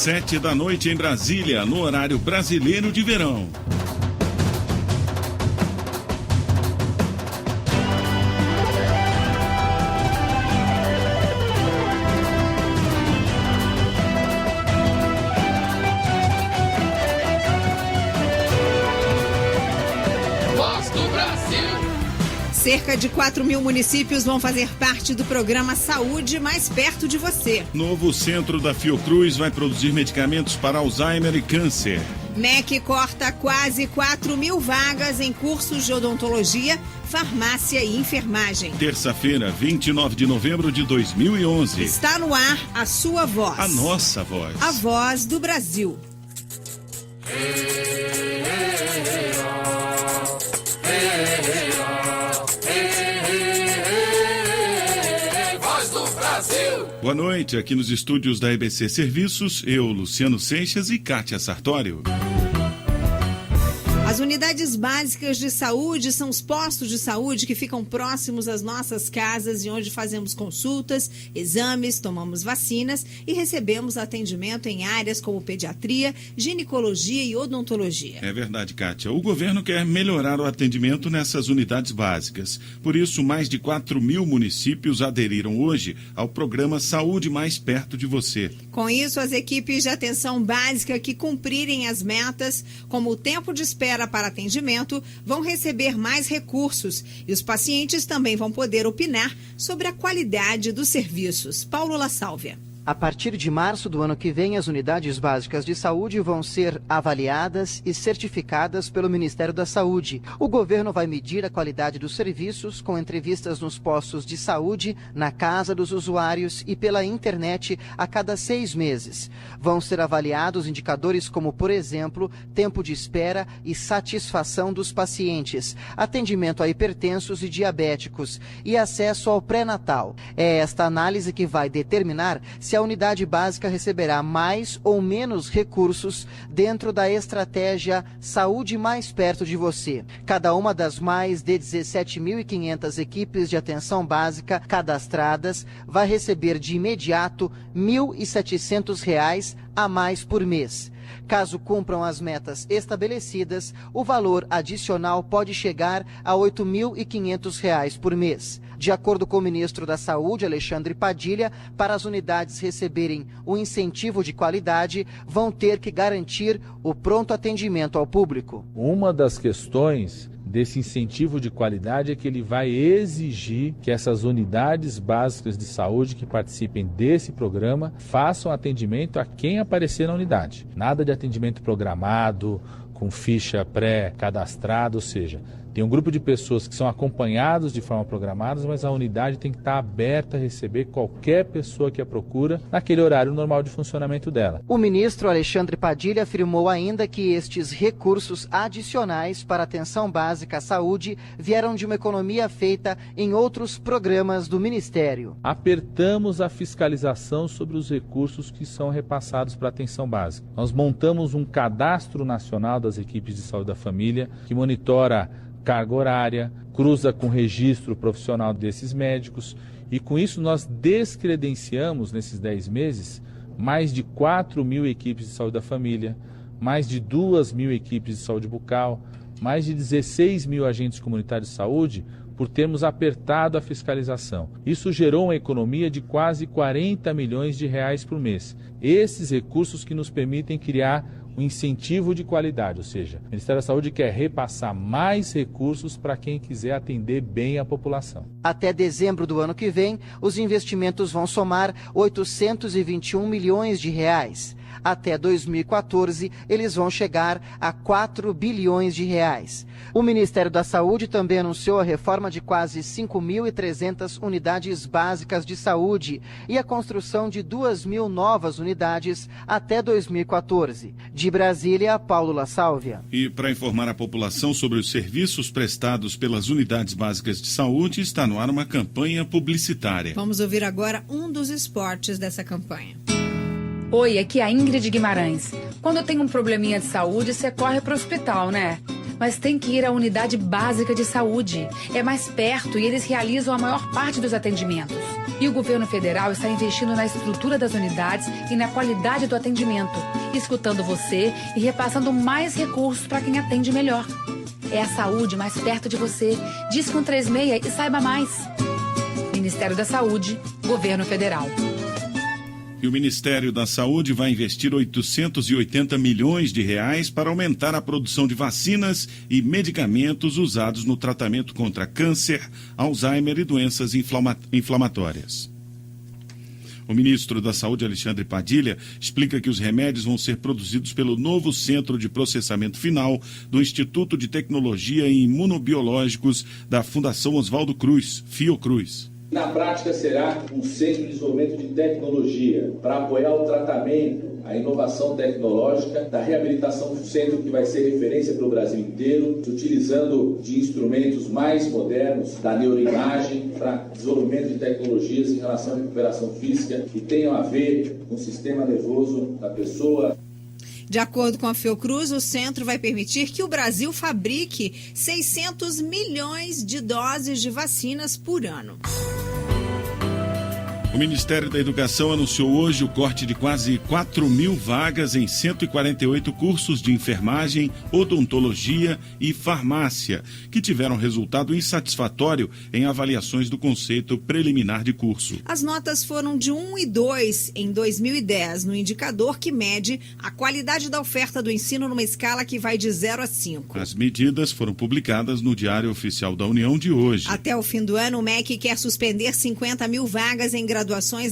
7h em Brasília, no horário brasileiro de verão. Cerca de 4.000 municípios vão fazer parte do programa Saúde Mais Perto de Você. Novo centro da Fiocruz vai produzir medicamentos para Alzheimer e câncer. MEC corta quase 4.000 vagas em cursos de odontologia, farmácia e enfermagem. Terça-feira, 29 de novembro de 2011. Está no ar a sua voz. A nossa voz. A voz do Brasil. Boa noite, aqui nos estúdios da EBC Serviços, eu, Luciano Seixas e Kátia Sartório. As unidades básicas de saúde são os postos de saúde que ficam próximos às nossas casas e onde fazemos consultas, exames, tomamos vacinas e recebemos atendimento em áreas como pediatria, ginecologia e odontologia. É verdade, Kátia. O governo quer melhorar o atendimento nessas unidades básicas. Por isso, mais de 4.000 municípios aderiram hoje ao programa Saúde Mais Perto de Você. Com isso, as equipes de atenção básica que cumprirem as metas, como o tempo de espera para atendimento, vão receber mais recursos e os pacientes também vão poder opinar sobre a qualidade dos serviços. Paulo La Sálvia. A partir de março do ano que vem, as unidades básicas de saúde vão ser avaliadas e certificadas pelo Ministério da Saúde. O governo vai medir a qualidade dos serviços com entrevistas nos postos de saúde, na casa dos usuários e pela internet a cada 6 meses. Vão ser avaliados indicadores como, por exemplo, tempo de espera e satisfação dos pacientes, atendimento a hipertensos e diabéticos e acesso ao pré-natal. É esta análise que vai determinar se a unidade básica receberá mais ou menos recursos dentro da estratégia Saúde Mais Perto de Você. Cada uma das mais de 17.500 equipes de atenção básica cadastradas vai receber de imediato R$ 1.700 a mais por mês. Caso cumpram as metas estabelecidas, o valor adicional pode chegar a R$ 8.500 por mês. De acordo com o ministro da Saúde, Alexandre Padilha, para as unidades receberem o incentivo de qualidade, vão ter que garantir o pronto atendimento ao público. Uma das questões desse incentivo de qualidade é que ele vai exigir que essas unidades básicas de saúde que participem desse programa façam atendimento a quem aparecer na unidade. Nada de atendimento programado, com ficha pré-cadastrada, ou seja, tem um grupo de pessoas que são acompanhados de forma programada, mas a unidade tem que estar aberta a receber qualquer pessoa que a procura naquele horário normal de funcionamento dela. O ministro Alexandre Padilha afirmou ainda que estes recursos adicionais para a atenção básica à saúde vieram de uma economia feita em outros programas do Ministério. Apertamos a fiscalização sobre os recursos que são repassados para a atenção básica. Nós montamos um cadastro nacional das equipes de saúde da família que monitora carga horária, cruza com o registro profissional desses médicos e com isso nós descredenciamos nesses 10 meses mais de 4.000 equipes de saúde da família, mais de 2.000 equipes de saúde bucal, mais de 16.000 agentes comunitários de saúde por termos apertado a fiscalização. Isso gerou uma economia de quase 40 milhões de reais por mês. Esses recursos que nos permitem criar um incentivo de qualidade, ou seja, o Ministério da Saúde quer repassar mais recursos para quem quiser atender bem a população. Até dezembro do ano que vem, os investimentos vão somar 821 milhões de reais. Até 2014, eles vão chegar a 4 bilhões de reais. O Ministério da Saúde também anunciou a reforma de quase 5.300 unidades básicas de saúde e a construção de 2.000 novas unidades até 2014. De Brasília, Paulo La Sálvia. E para informar a população sobre os serviços prestados pelas unidades básicas de saúde, está no ar uma campanha publicitária. Vamos ouvir agora um dos esportes dessa campanha. Oi, aqui é a Ingrid Guimarães. Quando tem um probleminha de saúde, você corre para o hospital, né? mas tem que ir à unidade básica de saúde. É mais perto e eles realizam a maior parte dos atendimentos. E o governo federal está investindo na estrutura das unidades e na qualidade do atendimento, escutando você e repassando mais recursos para quem atende melhor. É a saúde mais perto de você. Diz com 36 e saiba mais. Ministério da Saúde, Governo Federal. E o Ministério da Saúde vai investir 880 milhões de reais para aumentar a produção de vacinas e medicamentos usados no tratamento contra câncer, Alzheimer e doenças inflamatórias. O ministro da Saúde, Alexandre Padilha, explica que os remédios vão ser produzidos pelo novo Centro de Processamento Final do Instituto de Tecnologia e Imunobiológicos da Fundação Oswaldo Cruz, Fiocruz. Na prática, será um centro de desenvolvimento de tecnologia para apoiar o tratamento, a inovação tecnológica, da reabilitação, um centro que vai ser referência para o Brasil inteiro, utilizando de instrumentos mais modernos, da neuroimagem, para desenvolvimento de tecnologias em relação à recuperação física que tenham a ver com o sistema nervoso da pessoa. De acordo com a Fiocruz, o centro vai permitir que o Brasil fabrique 600 milhões de doses de vacinas por ano. O Ministério da Educação anunciou hoje o corte de quase 4 mil vagas em 148 cursos de enfermagem, odontologia e farmácia, que tiveram resultado insatisfatório em avaliações do conceito preliminar de curso. As notas foram de 1 e 2 em 2010, no indicador que mede a qualidade da oferta do ensino numa escala que vai de 0 a 5. As medidas foram publicadas no Diário Oficial da União de hoje. Até o fim do ano, o MEC quer suspender 50 mil vagas em graduações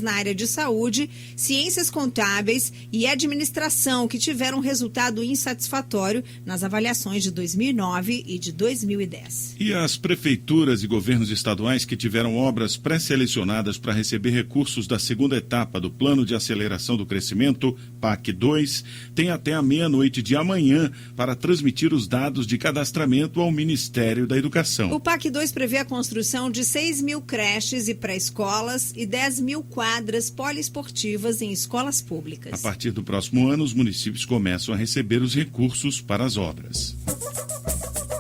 na área de saúde, ciências contábeis e administração, que tiveram resultado insatisfatório nas avaliações de 2009 e de 2010. E as prefeituras e governos estaduais que tiveram obras pré-selecionadas para receber recursos da segunda etapa do Plano de Aceleração do Crescimento, PAC 2, têm até a meia-noite de amanhã para transmitir os dados de cadastramento ao Ministério da Educação. O PAC 2 prevê a construção de 6 mil creches e pré-escolas e 10 mil quadras poliesportivas em escolas públicas. A partir do próximo ano, os municípios começam a receber os recursos para as obras.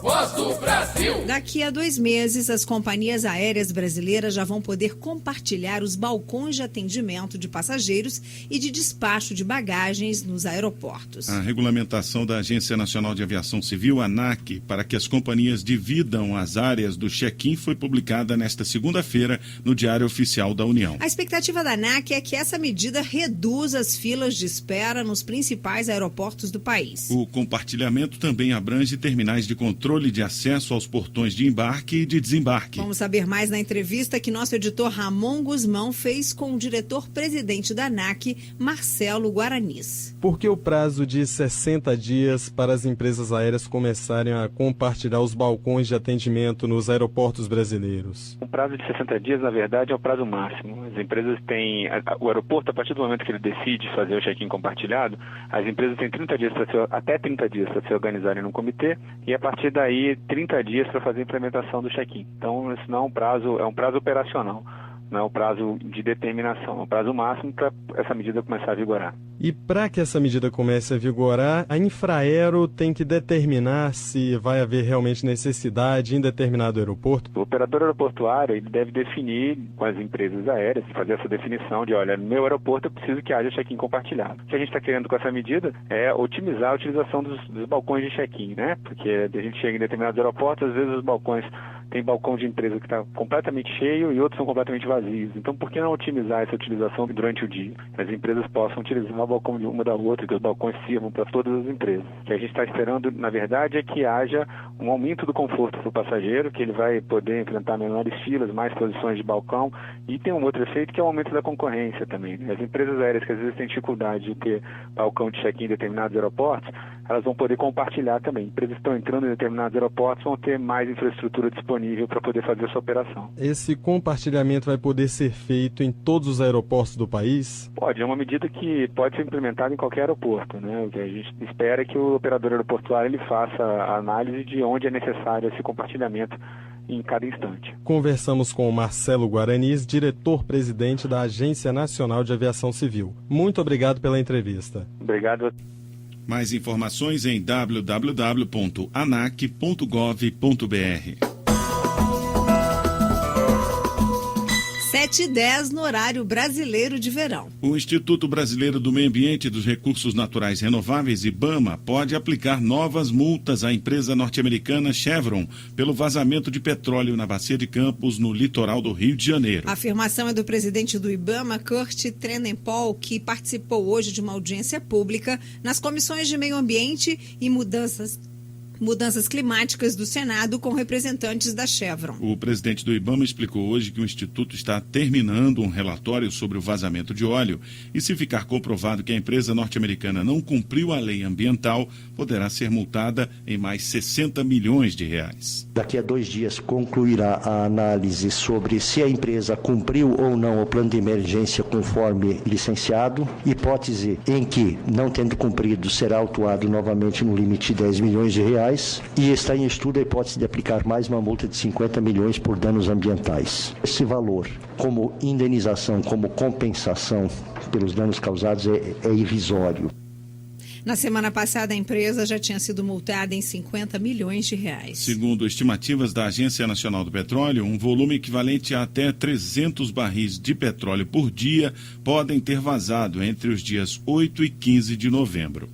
Voz do Brasil. Daqui a 2 meses, as companhias aéreas brasileiras já vão poder compartilhar os balcões de atendimento de passageiros e de despacho de bagagens nos aeroportos. A regulamentação da Agência Nacional de Aviação Civil, ANAC, para que as companhias dividam as áreas do check-in foi publicada nesta segunda-feira no Diário Oficial da União. A expectativa da ANAC é que essa medida reduza as filas de espera nos principais aeroportos do país. O compartilhamento também abrange terminais de controle de acesso aos portões de embarque e de desembarque. Vamos saber mais na entrevista que nosso editor Ramon Guzmão fez com o diretor-presidente da ANAC, Marcelo Guaranis. Por que o prazo de 60 dias para as empresas aéreas começarem a compartilhar os balcões de atendimento nos aeroportos brasileiros? O prazo de 60 dias, na verdade, é o prazo máximo. As empresas têm... O aeroporto, a partir do momento que ele decide fazer o check-in compartilhado, as empresas têm 30 dias até 30 dias para se organizarem num comitê e, a partir daí, 30 dias para fazer a implementação do check-in. Então, isso não é um prazo operacional, não é um prazo de determinação, é um prazo máximo para essa medida começar a vigorar. E para que essa medida comece a vigorar, a Infraero tem que determinar se vai haver realmente necessidade em determinado aeroporto? O operador aeroportuário ele deve definir com as empresas aéreas, fazer essa definição de, olha, no meu aeroporto eu preciso que haja check-in compartilhado. O que a gente está querendo com essa medida é otimizar a utilização dos balcões de check-in, né? Porque a gente chega em determinados aeroportos, às vezes os balcões, tem balcão de empresa que está completamente cheio e outros são completamente vazios. Então, por que não otimizar essa utilização durante o dia? As empresas possam utilizar o balcão de uma da outra, que os balcões sirvam para todas as empresas. O que a gente está esperando, na verdade, é que haja um aumento do conforto para o passageiro, que ele vai poder enfrentar menores filas, mais posições de balcão, e tem um outro efeito que é o aumento da concorrência também. As empresas aéreas que às vezes têm dificuldade de ter balcão de check-in em determinados aeroportos, elas vão poder compartilhar também. Empresas que estão entrando em determinados aeroportos vão ter mais infraestrutura disponível para poder fazer essa operação. Esse compartilhamento vai poder ser feito em todos os aeroportos do país? Pode, é uma medida que pode ser implementada em qualquer aeroporto, né? O que a gente espera é que o operador aeroportuário ele faça a análise de onde é necessário esse compartilhamento em cada instante. Conversamos com o Marcelo Guaranis, diretor-presidente da Agência Nacional de Aviação Civil. Muito obrigado pela entrevista. Obrigado. Mais informações em www.anac.gov.br. 7h10 no horário brasileiro de verão. O Instituto Brasileiro do Meio Ambiente e dos Recursos Naturais Renováveis, IBAMA, pode aplicar novas multas à empresa norte-americana Chevron pelo vazamento de petróleo na Bacia de Campos, no litoral do Rio de Janeiro. A afirmação é do presidente do IBAMA, Kurt Trenenpol, que participou hoje de uma audiência pública nas comissões de Meio Ambiente e Mudanças Climáticas do Senado com representantes da Chevron. O presidente do IBAMA explicou hoje que o Instituto está terminando um relatório sobre o vazamento de óleo e, se ficar comprovado que a empresa norte-americana não cumpriu a lei ambiental, poderá ser multada em mais 60 milhões de reais. Daqui a 2 dias concluirá a análise sobre se a empresa cumpriu ou não o plano de emergência conforme licenciado. Hipótese em que, não tendo cumprido, será autuado novamente no limite de 10 milhões de reais. E está em estudo a hipótese de aplicar mais uma multa de 50 milhões por danos ambientais. Esse valor, como indenização, como compensação pelos danos causados, é irrisório. Na semana passada, a empresa já tinha sido multada em 50 milhões de reais. Segundo estimativas da Agência Nacional do Petróleo, um volume equivalente a até 300 barris de petróleo por dia podem ter vazado entre os dias 8 e 15 de novembro.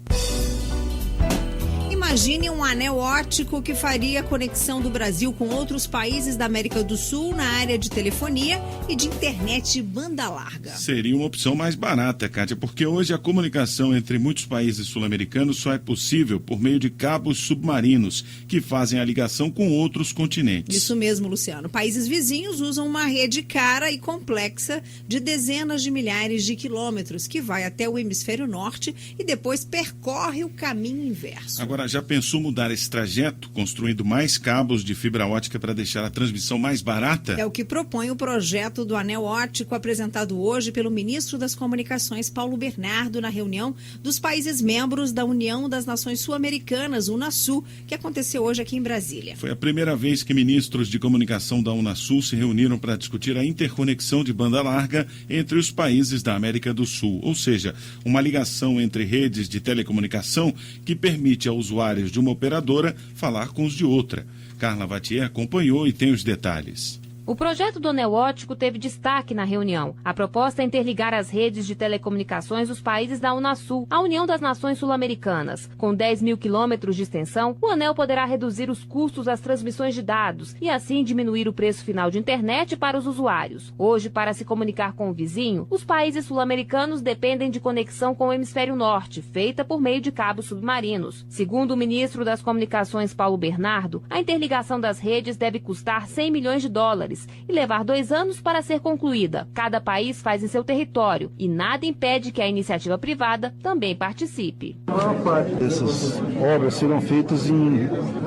Imagine um anel óptico que faria a conexão do Brasil com outros países da América do Sul na área de telefonia e de internet banda larga. Seria uma opção mais barata, Kátia, porque hoje a comunicação entre muitos países sul-americanos só é possível por meio de cabos submarinos que fazem a ligação com outros continentes. Isso mesmo, Luciano. Países vizinhos usam uma rede cara e complexa de dezenas de milhares de quilômetros que vai até o hemisfério norte e depois percorre o caminho inverso. Agora, já pensou mudar esse trajeto, construindo mais cabos de fibra ótica para deixar a transmissão mais barata? É o que propõe o projeto do anel óptico apresentado hoje pelo ministro das Comunicações, Paulo Bernardo, na reunião dos países membros da União das Nações Sul-Americanas, UNASUL, que aconteceu hoje aqui em Brasília. Foi a primeira vez que ministros de comunicação da UNASUL se reuniram para discutir a interconexão de banda larga entre os países da América do Sul, ou seja, uma ligação entre redes de telecomunicação que permite ao usuário de uma operadora falar com os de outra. Carla Vatier acompanhou e tem os detalhes. O projeto do anel óptico teve destaque na reunião. A proposta é interligar as redes de telecomunicações dos países da UNASUL, a União das Nações Sul-Americanas. Com 10 mil quilômetros de extensão, o anel poderá reduzir os custos das transmissões de dados e assim diminuir o preço final de internet para os usuários. Hoje, para se comunicar com o vizinho, os países sul-americanos dependem de conexão com o hemisfério norte, feita por meio de cabos submarinos. Segundo o ministro das Comunicações, Paulo Bernardo, a interligação das redes deve custar 100 milhões de dólares e levar 2 anos para ser concluída. Cada país faz em seu território e nada impede que a iniciativa privada também participe. A maior parte dessas obras serão feitas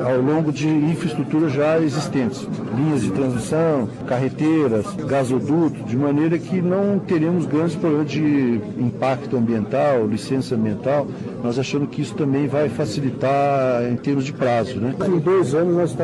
ao longo de infraestruturas já existentes, linhas de transmissão, carreteiras, gasodutos, de maneira que não teremos grandes problemas de impacto ambiental, licença ambiental. Nós achamos que isso também vai facilitar em termos de prazo, né? Em 2 anos nós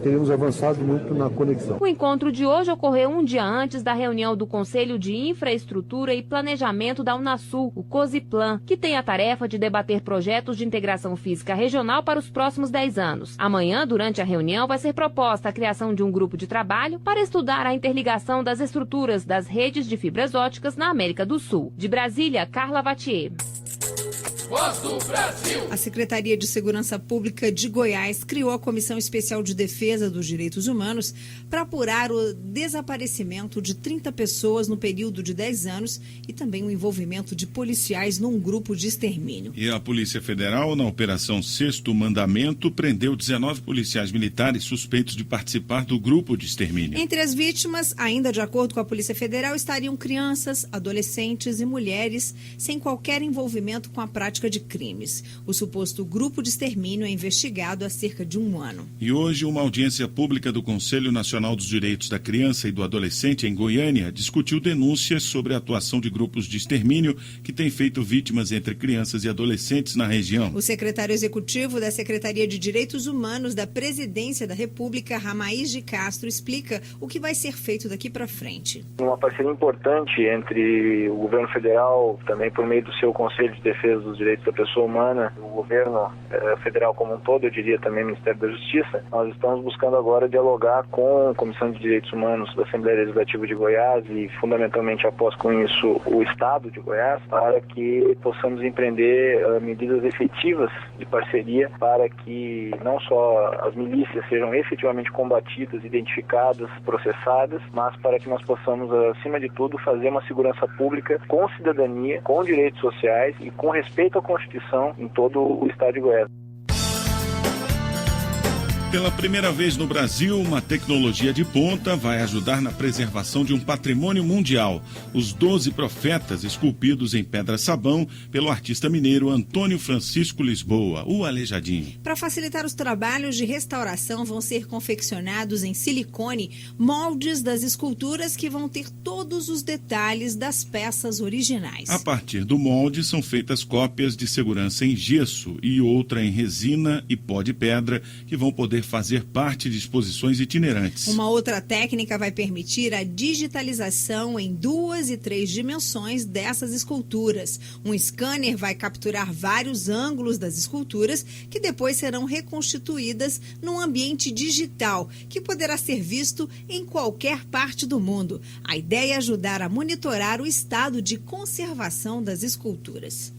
teremos avançado muito na conexão. O encontro de hoje ocorreu um dia antes da reunião do Conselho de Infraestrutura e Planejamento da UNASUL, o COSIPLAN, que tem a tarefa de debater projetos de integração física regional para os próximos 10 anos. Amanhã, durante a reunião, vai ser proposta a criação de um grupo de trabalho para estudar a interligação das estruturas das redes de fibras óticas na América do Sul. De Brasília, Carla Vatier. A Secretaria de Segurança Pública de Goiás criou a Comissão Especial de Defesa dos Direitos Humanos para apurar o desaparecimento de 30 pessoas no período de 10 anos e também o envolvimento de policiais num grupo de extermínio. E a Polícia Federal, na Operação Sexto Mandamento, prendeu 19 policiais militares suspeitos de participar do grupo de extermínio. Entre as vítimas, ainda de acordo com a Polícia Federal, estariam crianças, adolescentes e mulheres sem qualquer envolvimento com a prática de crimes. O suposto grupo de extermínio é investigado há cerca de 1 ano. E hoje, uma audiência pública do Conselho Nacional dos Direitos da Criança e do Adolescente em Goiânia discutiu denúncias sobre a atuação de grupos de extermínio que têm feito vítimas entre crianças e adolescentes na região. O secretário executivo da Secretaria de Direitos Humanos da Presidência da República, Ramaís de Castro, explica o que vai ser feito daqui para frente. Uma parceria importante entre o governo federal, também por meio do seu Conselho de Defesa dos Direitos Direitos da Pessoa Humana, o governo federal como um todo, eu diria também o Ministério da Justiça, nós estamos buscando agora dialogar com a Comissão de Direitos Humanos da Assembleia Legislativa de Goiás e, fundamentalmente, após com isso, o Estado de Goiás, para que possamos empreender medidas efetivas de parceria para que não só as milícias sejam efetivamente combatidas, identificadas, processadas, mas para que nós possamos, acima de tudo, fazer uma segurança pública com cidadania, com direitos sociais e com respeito à Constituição em todo o Estado de Goiás. Pela primeira vez no Brasil, uma tecnologia de ponta vai ajudar na preservação de um patrimônio mundial. Os 12 profetas esculpidos em pedra-sabão pelo artista mineiro Antônio Francisco Lisboa, o Aleijadinho. Para facilitar os trabalhos de restauração, vão ser confeccionados em silicone moldes das esculturas que vão ter todos os detalhes das peças originais. A partir do molde são feitas cópias de segurança em gesso e outra em resina e pó de pedra que vão poder fazer parte de exposições itinerantes. Uma outra técnica vai permitir a digitalização em 2 e 3 dimensões dessas esculturas. Um scanner vai capturar vários ângulos das esculturas que depois serão reconstituídas num ambiente digital que poderá ser visto em qualquer parte do mundo. A ideia é ajudar a monitorar o estado de conservação das esculturas.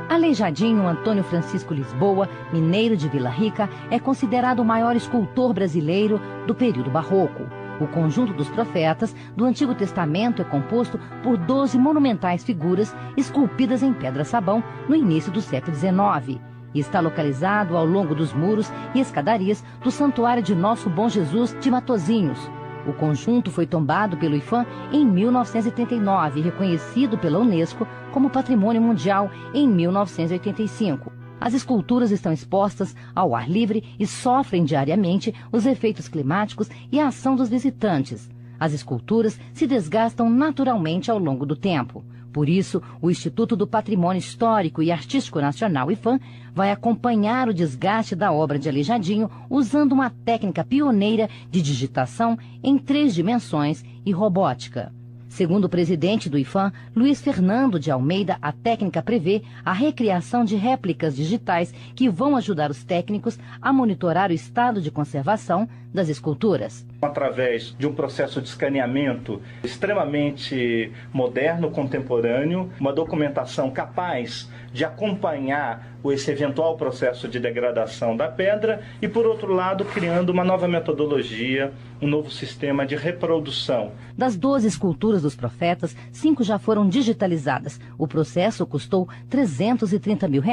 Aleijadinho Antônio Francisco Lisboa, mineiro de Vila Rica, é considerado o maior escultor brasileiro do período barroco. O conjunto dos profetas do Antigo Testamento é composto por 12 monumentais figuras esculpidas em pedra-sabão no início do século XIX e está localizado ao longo dos muros e escadarias do Santuário de Nosso Bom Jesus de Matozinhos. O conjunto foi tombado pelo IPHAN em 1939 e reconhecido pela Unesco como Patrimônio Mundial em 1985. As esculturas estão expostas ao ar livre e sofrem diariamente os efeitos climáticos e a ação dos visitantes. As esculturas se desgastam naturalmente ao longo do tempo. Por isso, o Instituto do Patrimônio Histórico e Artístico Nacional, IPHAN, vai acompanhar o desgaste da obra de Aleijadinho usando uma técnica pioneira de digitação em 3 dimensões e robótica. Segundo o presidente do IPHAN, Luiz Fernando de Almeida, a técnica prevê a recriação de réplicas digitais que vão ajudar os técnicos a monitorar o estado de conservação das esculturas. Através de um processo de escaneamento extremamente moderno, contemporâneo, uma documentação capaz de acompanhar esse eventual processo de degradação da pedra e, por outro lado, criando uma nova metodologia, um novo sistema de reprodução. Das 12 esculturas dos profetas, 5 já foram digitalizadas. O processo custou R$330 mil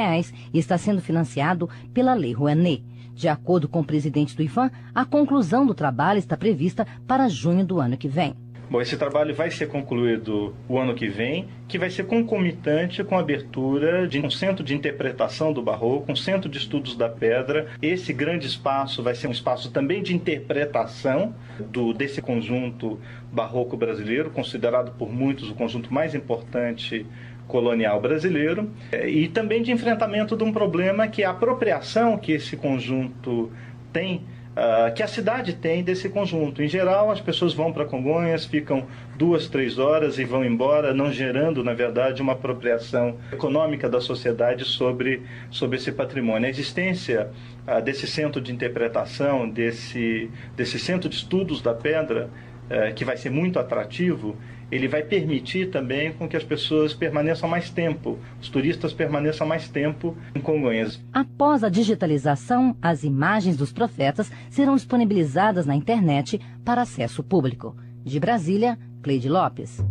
e está sendo financiado pela Lei Rouanet. De acordo com o presidente do IPHAN, a conclusão do trabalho está prevista para junho do ano que vem. Bom, esse trabalho vai ser concluído o ano que vem, que vai ser concomitante com a abertura de um centro de interpretação do barroco, um centro de estudos da pedra. Esse grande espaço vai ser um espaço também de interpretação desse conjunto barroco brasileiro, considerado por muitos o conjunto mais importante colonial brasileiro, e também de enfrentamento de um problema que é a apropriação que esse conjunto tem, que a cidade tem desse conjunto. Em geral, as pessoas vão para Congonhas, ficam 2, 3 horas e vão embora, não gerando, na verdade, uma apropriação econômica da sociedade sobre esse patrimônio. A existência desse centro de interpretação, desse centro de estudos da pedra, que vai ser muito atrativo, ele vai permitir também com que as pessoas permaneçam mais tempo, os turistas permaneçam mais tempo em Congonhas. Após a digitalização, as imagens dos profetas serão disponibilizadas na internet para acesso público. De Brasília, Cleide Lopes.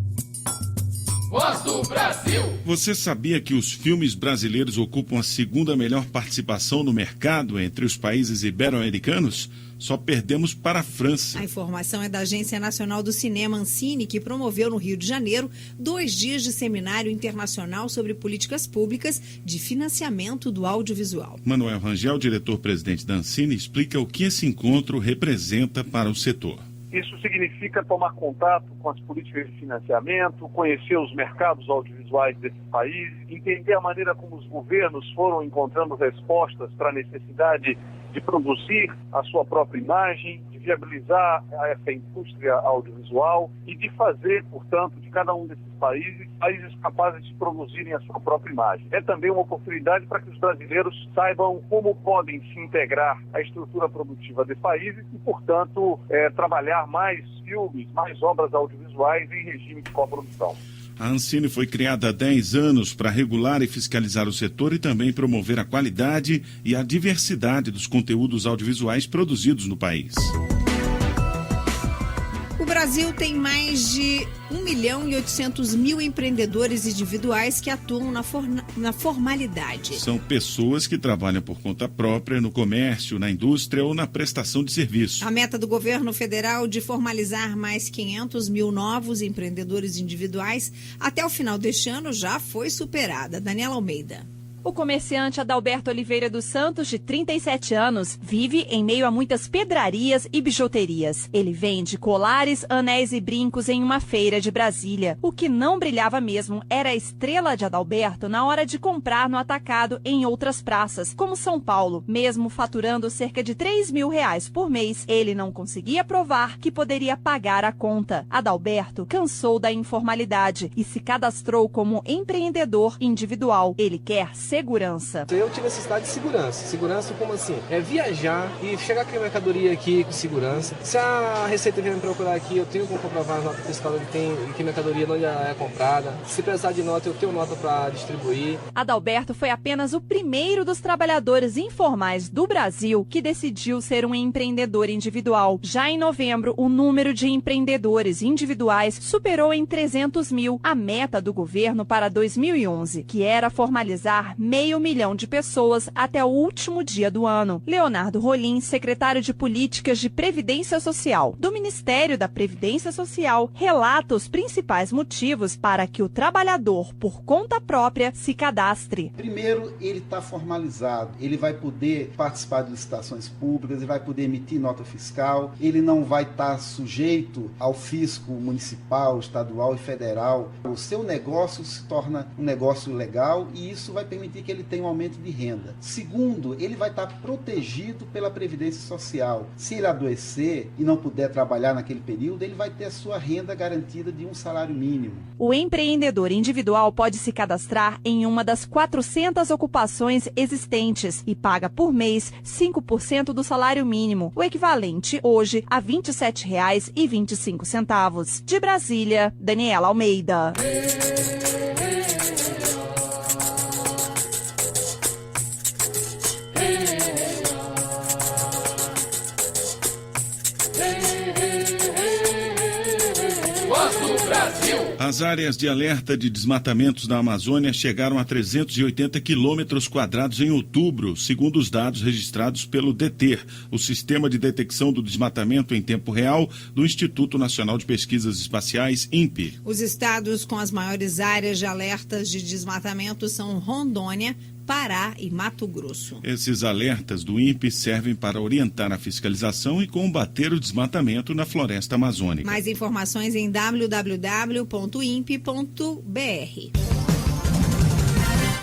Voz do Brasil. Você sabia que os filmes brasileiros ocupam a segunda melhor participação no mercado entre os países ibero-americanos? Só perdemos para a França. A informação é da Agência Nacional do Cinema, Ancine, que promoveu no Rio de Janeiro 2 dias de seminário internacional sobre políticas públicas de financiamento do audiovisual. Manuel Rangel, diretor-presidente da Ancine, explica o que esse encontro representa para o setor. Isso significa tomar contato com as políticas de financiamento, conhecer os mercados audiovisuais desses países, entender a maneira como os governos foram encontrando respostas para a necessidade de produzir a sua própria imagem, de viabilizar essa indústria audiovisual e de fazer, portanto, de cada um desses países capazes de produzirem a sua própria imagem. É também uma oportunidade para que os brasileiros saibam como podem se integrar à estrutura produtiva de países e, portanto, trabalhar mais filmes, mais obras audiovisuais em regime de coprodução. A Ancine foi criada há 10 anos para regular e fiscalizar o setor e também promover a qualidade e a diversidade dos conteúdos audiovisuais produzidos no país. O Brasil tem mais de 1.800.000 empreendedores individuais que atuam na formalidade. São pessoas que trabalham por conta própria no comércio, na indústria ou na prestação de serviço. A meta do governo federal de formalizar mais 500.000 novos empreendedores individuais até o final deste ano já foi superada. Daniela Almeida. O comerciante Adalberto Oliveira dos Santos, de 37 anos, vive em meio a muitas pedrarias e bijuterias. Ele vende colares, anéis e brincos em uma feira de Brasília. O que não brilhava mesmo era a estrela de Adalberto na hora de comprar no atacado em outras praças, como São Paulo. Mesmo faturando cerca de R$3.000 por mês, ele não conseguia provar que poderia pagar a conta. Adalberto cansou da informalidade e se cadastrou como empreendedor individual. Ele quer segurança. Eu tive necessidade de segurança. Segurança como assim? É viajar e chegar com a mercadoria aqui com segurança. Se a Receita vier me procurar aqui, eu tenho como comprovar a nota fiscal que a mercadoria não já é comprada. Se precisar de nota, eu tenho nota para distribuir. Adalberto foi apenas o primeiro dos trabalhadores informais do Brasil que decidiu ser um empreendedor individual. Já em novembro, o número de empreendedores individuais superou em 300.000 a meta do governo para 2011, que era formalizar 500 mil de pessoas até o último dia do ano. Leonardo Rolim, secretário de Políticas de Previdência Social do Ministério da Previdência Social, relata os principais motivos para que o trabalhador, por conta própria, se cadastre. Primeiro, ele está formalizado, ele vai poder participar de licitações públicas, ele vai poder emitir nota fiscal, ele não vai estar sujeito ao fisco municipal, estadual e federal. O seu negócio se torna um negócio legal e isso vai permitir que ele tenha um aumento de renda. Segundo, ele vai estar protegido pela Previdência Social. Se ele adoecer e não puder trabalhar naquele período, ele vai ter a sua renda garantida de um salário mínimo. O empreendedor individual pode se cadastrar em uma das 400 ocupações existentes e paga por mês 5% do salário mínimo, o equivalente hoje a R$ 27,25. De Brasília, Daniela Almeida. As áreas de alerta de desmatamentos da Amazônia chegaram a 380 quilômetros quadrados em outubro, segundo os dados registrados pelo DETER, o Sistema de Detecção do Desmatamento em Tempo Real do Instituto Nacional de Pesquisas Espaciais, INPE. Os estados com as maiores áreas de alertas de desmatamento são Rondônia, Pará e Mato Grosso. Esses alertas do INPE servem para orientar a fiscalização e combater o desmatamento na floresta amazônica. Mais informações em www.impe.br.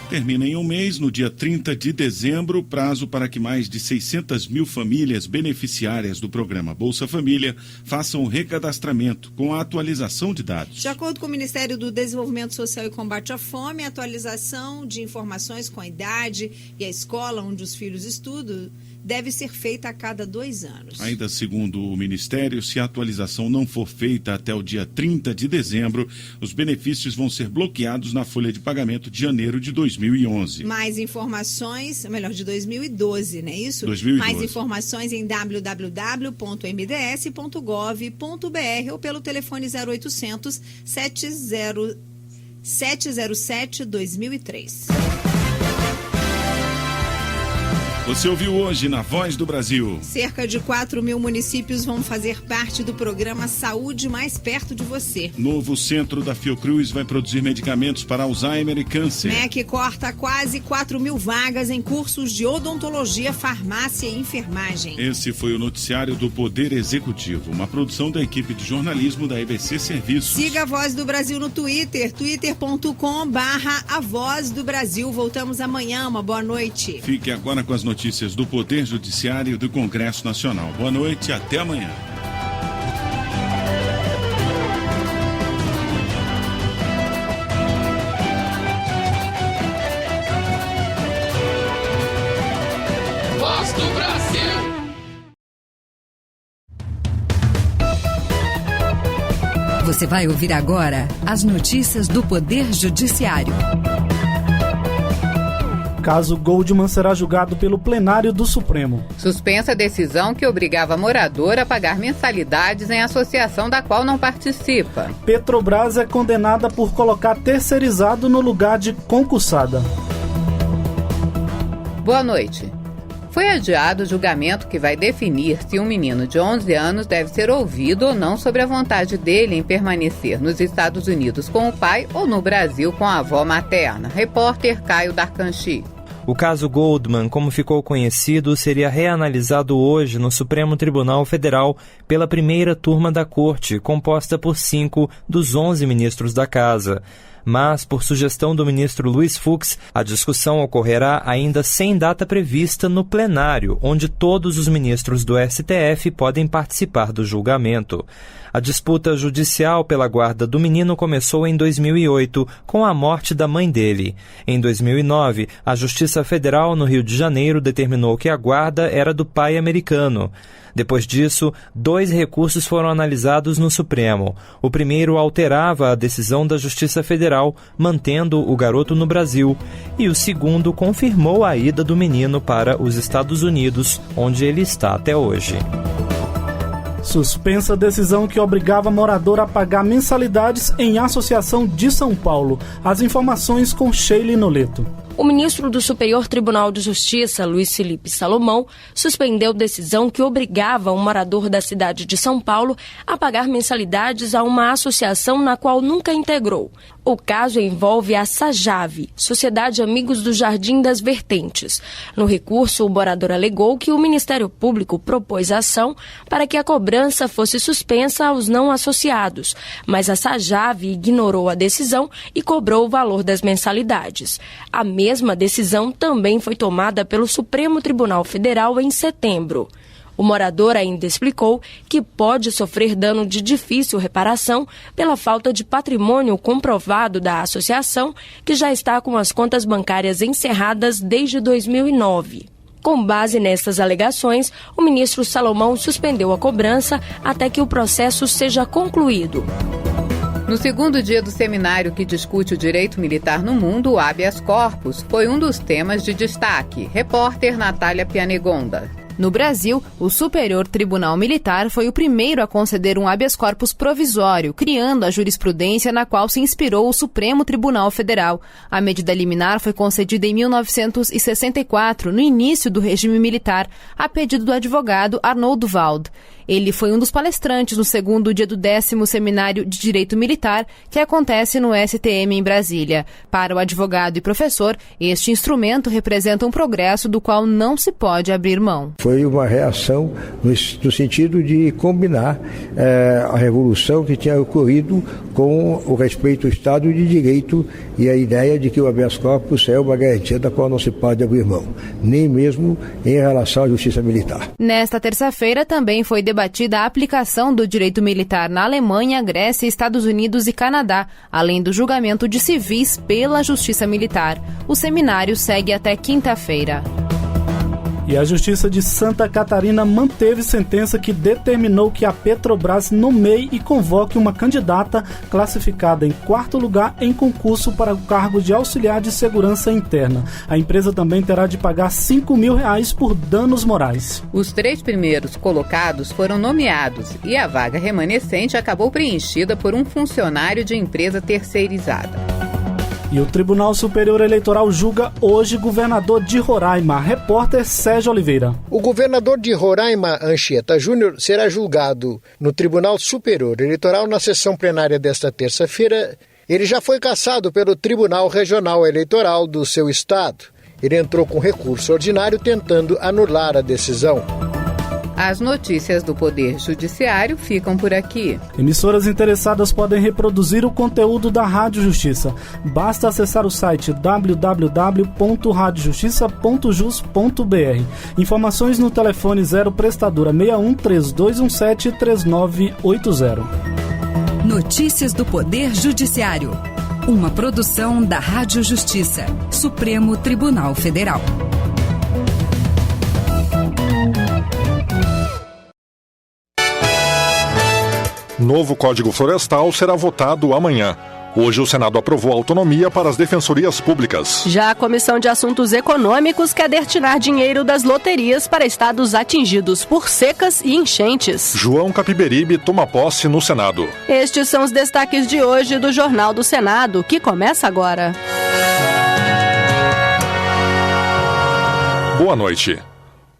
Termina em um mês, no dia 30 de dezembro, o prazo para que mais de 600 mil famílias beneficiárias do programa Bolsa Família façam o recadastramento com a atualização de dados. De acordo com o Ministério do Desenvolvimento Social e Combate à Fome, a atualização de informações com a idade e a escola onde os filhos estudam deve ser feita a cada 2 anos. Ainda segundo o Ministério, se a atualização não for feita até o dia 30 de dezembro, os benefícios vão ser bloqueados na folha de pagamento de janeiro de 2011. Mais informações, melhor, de 2012, não é isso? 2012. Mais informações em www.mds.gov.br ou pelo telefone 0800 707 2003. Você ouviu hoje na Voz do Brasil. Cerca de 4.000 municípios vão fazer parte do programa Saúde Mais Perto de Você. Novo centro da Fiocruz vai produzir medicamentos para Alzheimer e câncer. MEC corta quase 4.000 vagas em cursos de odontologia, farmácia e enfermagem. Esse foi o noticiário do Poder Executivo, uma produção da equipe de jornalismo da EBC Serviços. Siga a Voz do Brasil no Twitter, twitter.com/A Voz do Brasil. Voltamos amanhã, uma boa noite. Fique agora com as notícias notícias do Poder Judiciário e do Congresso Nacional. Boa noite e até amanhã. Voz do Brasil. Você vai ouvir agora as notícias do Poder Judiciário. Caso Goldman será julgado pelo plenário do Supremo. Suspensa a decisão que obrigava morador a pagar mensalidades em associação da qual não participa. Petrobras é condenada por colocar terceirizado no lugar de concursada. Boa noite. Foi adiado o julgamento que vai definir se um menino de 11 anos deve ser ouvido ou não sobre a vontade dele em permanecer nos Estados Unidos com o pai ou no Brasil com a avó materna. Repórter Caio Darcanchi. O caso Goldman, como ficou conhecido, seria reanalisado hoje no Supremo Tribunal Federal pela primeira turma da Corte, composta por 5 dos 11 ministros da Casa. Mas, por sugestão do ministro Luiz Fux, a discussão ocorrerá ainda sem data prevista no plenário, onde todos os ministros do STF podem participar do julgamento. A disputa judicial pela guarda do menino começou em 2008, com a morte da mãe dele. Em 2009, a Justiça Federal no Rio de Janeiro determinou que a guarda era do pai americano. Depois disso, 2 recursos foram analisados no Supremo. O primeiro alterava a decisão da Justiça Federal, mantendo o garoto no Brasil. E o segundo confirmou a ida do menino para os Estados Unidos, onde ele está até hoje. Suspensa a decisão que obrigava morador a pagar mensalidades em Associação de São Paulo. As informações com Sheila Noleto. O ministro do Superior Tribunal de Justiça, Luiz Felipe Salomão, suspendeu decisão que obrigava um morador da cidade de São Paulo a pagar mensalidades a uma associação na qual nunca integrou. O caso envolve a SAJAV, Sociedade Amigos do Jardim das Vertentes. No recurso, o morador alegou que o Ministério Público propôs ação para que a cobrança fosse suspensa aos não associados, mas a SAJAV ignorou a decisão e cobrou o valor das mensalidades. A mesma decisão também foi tomada pelo Supremo Tribunal Federal em setembro. O morador ainda explicou que pode sofrer dano de difícil reparação pela falta de patrimônio comprovado da associação, que já está com as contas bancárias encerradas desde 2009. Com base nessas alegações, o ministro Salomão suspendeu a cobrança até que o processo seja concluído. No segundo dia do seminário que discute o direito militar no mundo, o habeas corpus foi um dos temas de destaque. Repórter Natália Pianegonda. No Brasil, o Superior Tribunal Militar foi o primeiro a conceder um habeas corpus provisório, criando a jurisprudência na qual se inspirou o Supremo Tribunal Federal. A medida liminar foi concedida em 1964, no início do regime militar, a pedido do advogado Arnoldo Wald. Ele foi um dos palestrantes no segundo dia do 10º Seminário de Direito Militar, que acontece no STM em Brasília. Para o advogado e professor, este instrumento representa um progresso do qual não se pode abrir mão. Foi uma reação no sentido de combinar a revolução que tinha ocorrido com o respeito ao Estado de Direito e a ideia de que o habeas corpus é uma garantia da qual não se pode abrir mão, nem mesmo em relação à justiça militar. Nesta terça-feira também foi debatida a aplicação do direito militar na Alemanha, Grécia, Estados Unidos e Canadá, além do julgamento de civis pela Justiça Militar. O seminário segue até quinta-feira. E a Justiça de Santa Catarina manteve sentença que determinou que a Petrobras nomeie e convoque uma candidata classificada em 4º lugar em concurso para o cargo de auxiliar de segurança interna. A empresa também terá de pagar R$5 mil por danos morais. Os 3 primeiros colocados foram nomeados e a vaga remanescente acabou preenchida por um funcionário de empresa terceirizada. E o Tribunal Superior Eleitoral julga hoje governador de Roraima. Repórter Sérgio Oliveira. O governador de Roraima, Anchieta Júnior, será julgado no Tribunal Superior Eleitoral na sessão plenária desta terça-feira. Ele já foi cassado pelo Tribunal Regional Eleitoral do seu estado. Ele entrou com recurso ordinário tentando anular a decisão. As notícias do Poder Judiciário ficam por aqui. Emissoras interessadas podem reproduzir o conteúdo da Rádio Justiça. Basta acessar o site www.radiojustiça.jus.br. Informações no telefone 0 prestadora 61 3217 3980. Notícias do Poder Judiciário. Uma produção da Rádio Justiça, Supremo Tribunal Federal. Novo Código Florestal será votado amanhã. Hoje o Senado aprovou a autonomia para as defensorias públicas. Já a Comissão de Assuntos Econômicos quer destinar dinheiro das loterias para estados atingidos por secas e enchentes. João Capiberibe toma posse no Senado. Estes são os destaques de hoje do Jornal do Senado, que começa agora. Boa noite.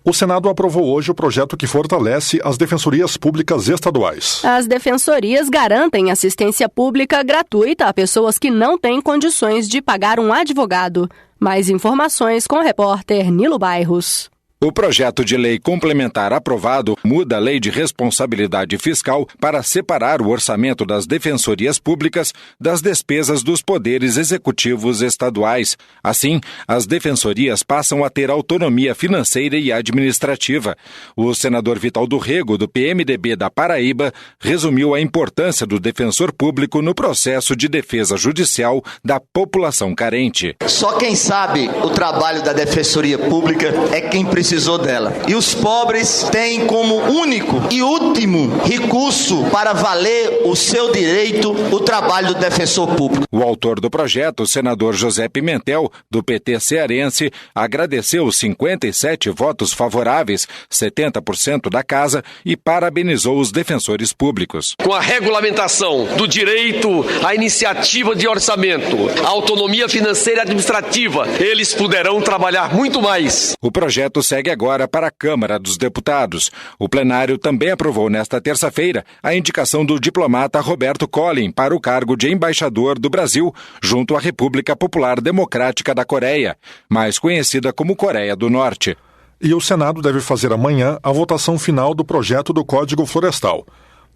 O Senado aprovou hoje o projeto que fortalece as defensorias públicas estaduais. As defensorias garantem assistência pública gratuita a pessoas que não têm condições de pagar um advogado. Mais informações com o repórter Nilo Bairros. O projeto de lei complementar aprovado muda a lei de responsabilidade fiscal para separar o orçamento das defensorias públicas das despesas dos poderes executivos estaduais. Assim, as defensorias passam a ter autonomia financeira e administrativa. O senador Vital do Rego, do PMDB da Paraíba, resumiu a importância do defensor público no processo de defesa judicial da população carente. Só quem sabe o trabalho da defensoria pública é quem precisou dela. E os pobres têm como único e último recurso para valer o seu direito o trabalho do defensor público. O autor do projeto, o senador José Pimentel, do PT cearense, agradeceu os 57 votos favoráveis, 70% da casa, e parabenizou os defensores públicos. Com a regulamentação do direito à iniciativa de orçamento, à autonomia financeira e administrativa, eles poderão trabalhar muito mais. O projeto segue agora para a Câmara dos Deputados. O plenário também aprovou nesta terça-feira a indicação do diplomata Roberto Collin para o cargo de embaixador do Brasil junto à República Popular Democrática da Coreia, mais conhecida como Coreia do Norte. E o Senado deve fazer amanhã a votação final do projeto do Código Florestal.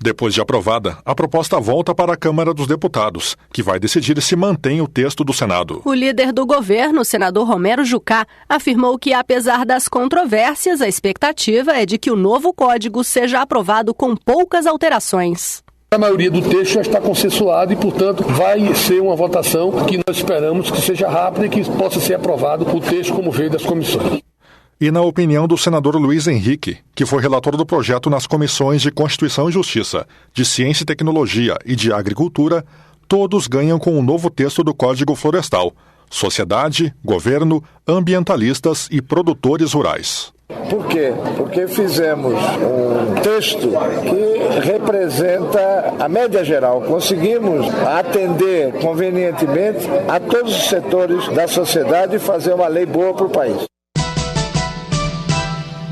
Depois de aprovada, a proposta volta para a Câmara dos Deputados, que vai decidir se mantém o texto do Senado. O líder do governo, o senador Romero Jucá, afirmou que, apesar das controvérsias, a expectativa é de que o novo código seja aprovado com poucas alterações. A maioria do texto já está consensuado e, portanto, vai ser uma votação que nós esperamos que seja rápida e que possa ser aprovado o texto como veio das comissões. E na opinião do senador Luiz Henrique, que foi relator do projeto nas comissões de Constituição e Justiça, de Ciência e Tecnologia e de Agricultura, todos ganham com o novo texto do Código Florestal: sociedade, governo, ambientalistas e produtores rurais. Por quê? Porque fizemos um texto que representa a média geral. Conseguimos atender convenientemente a todos os setores da sociedade e fazer uma lei boa para o país.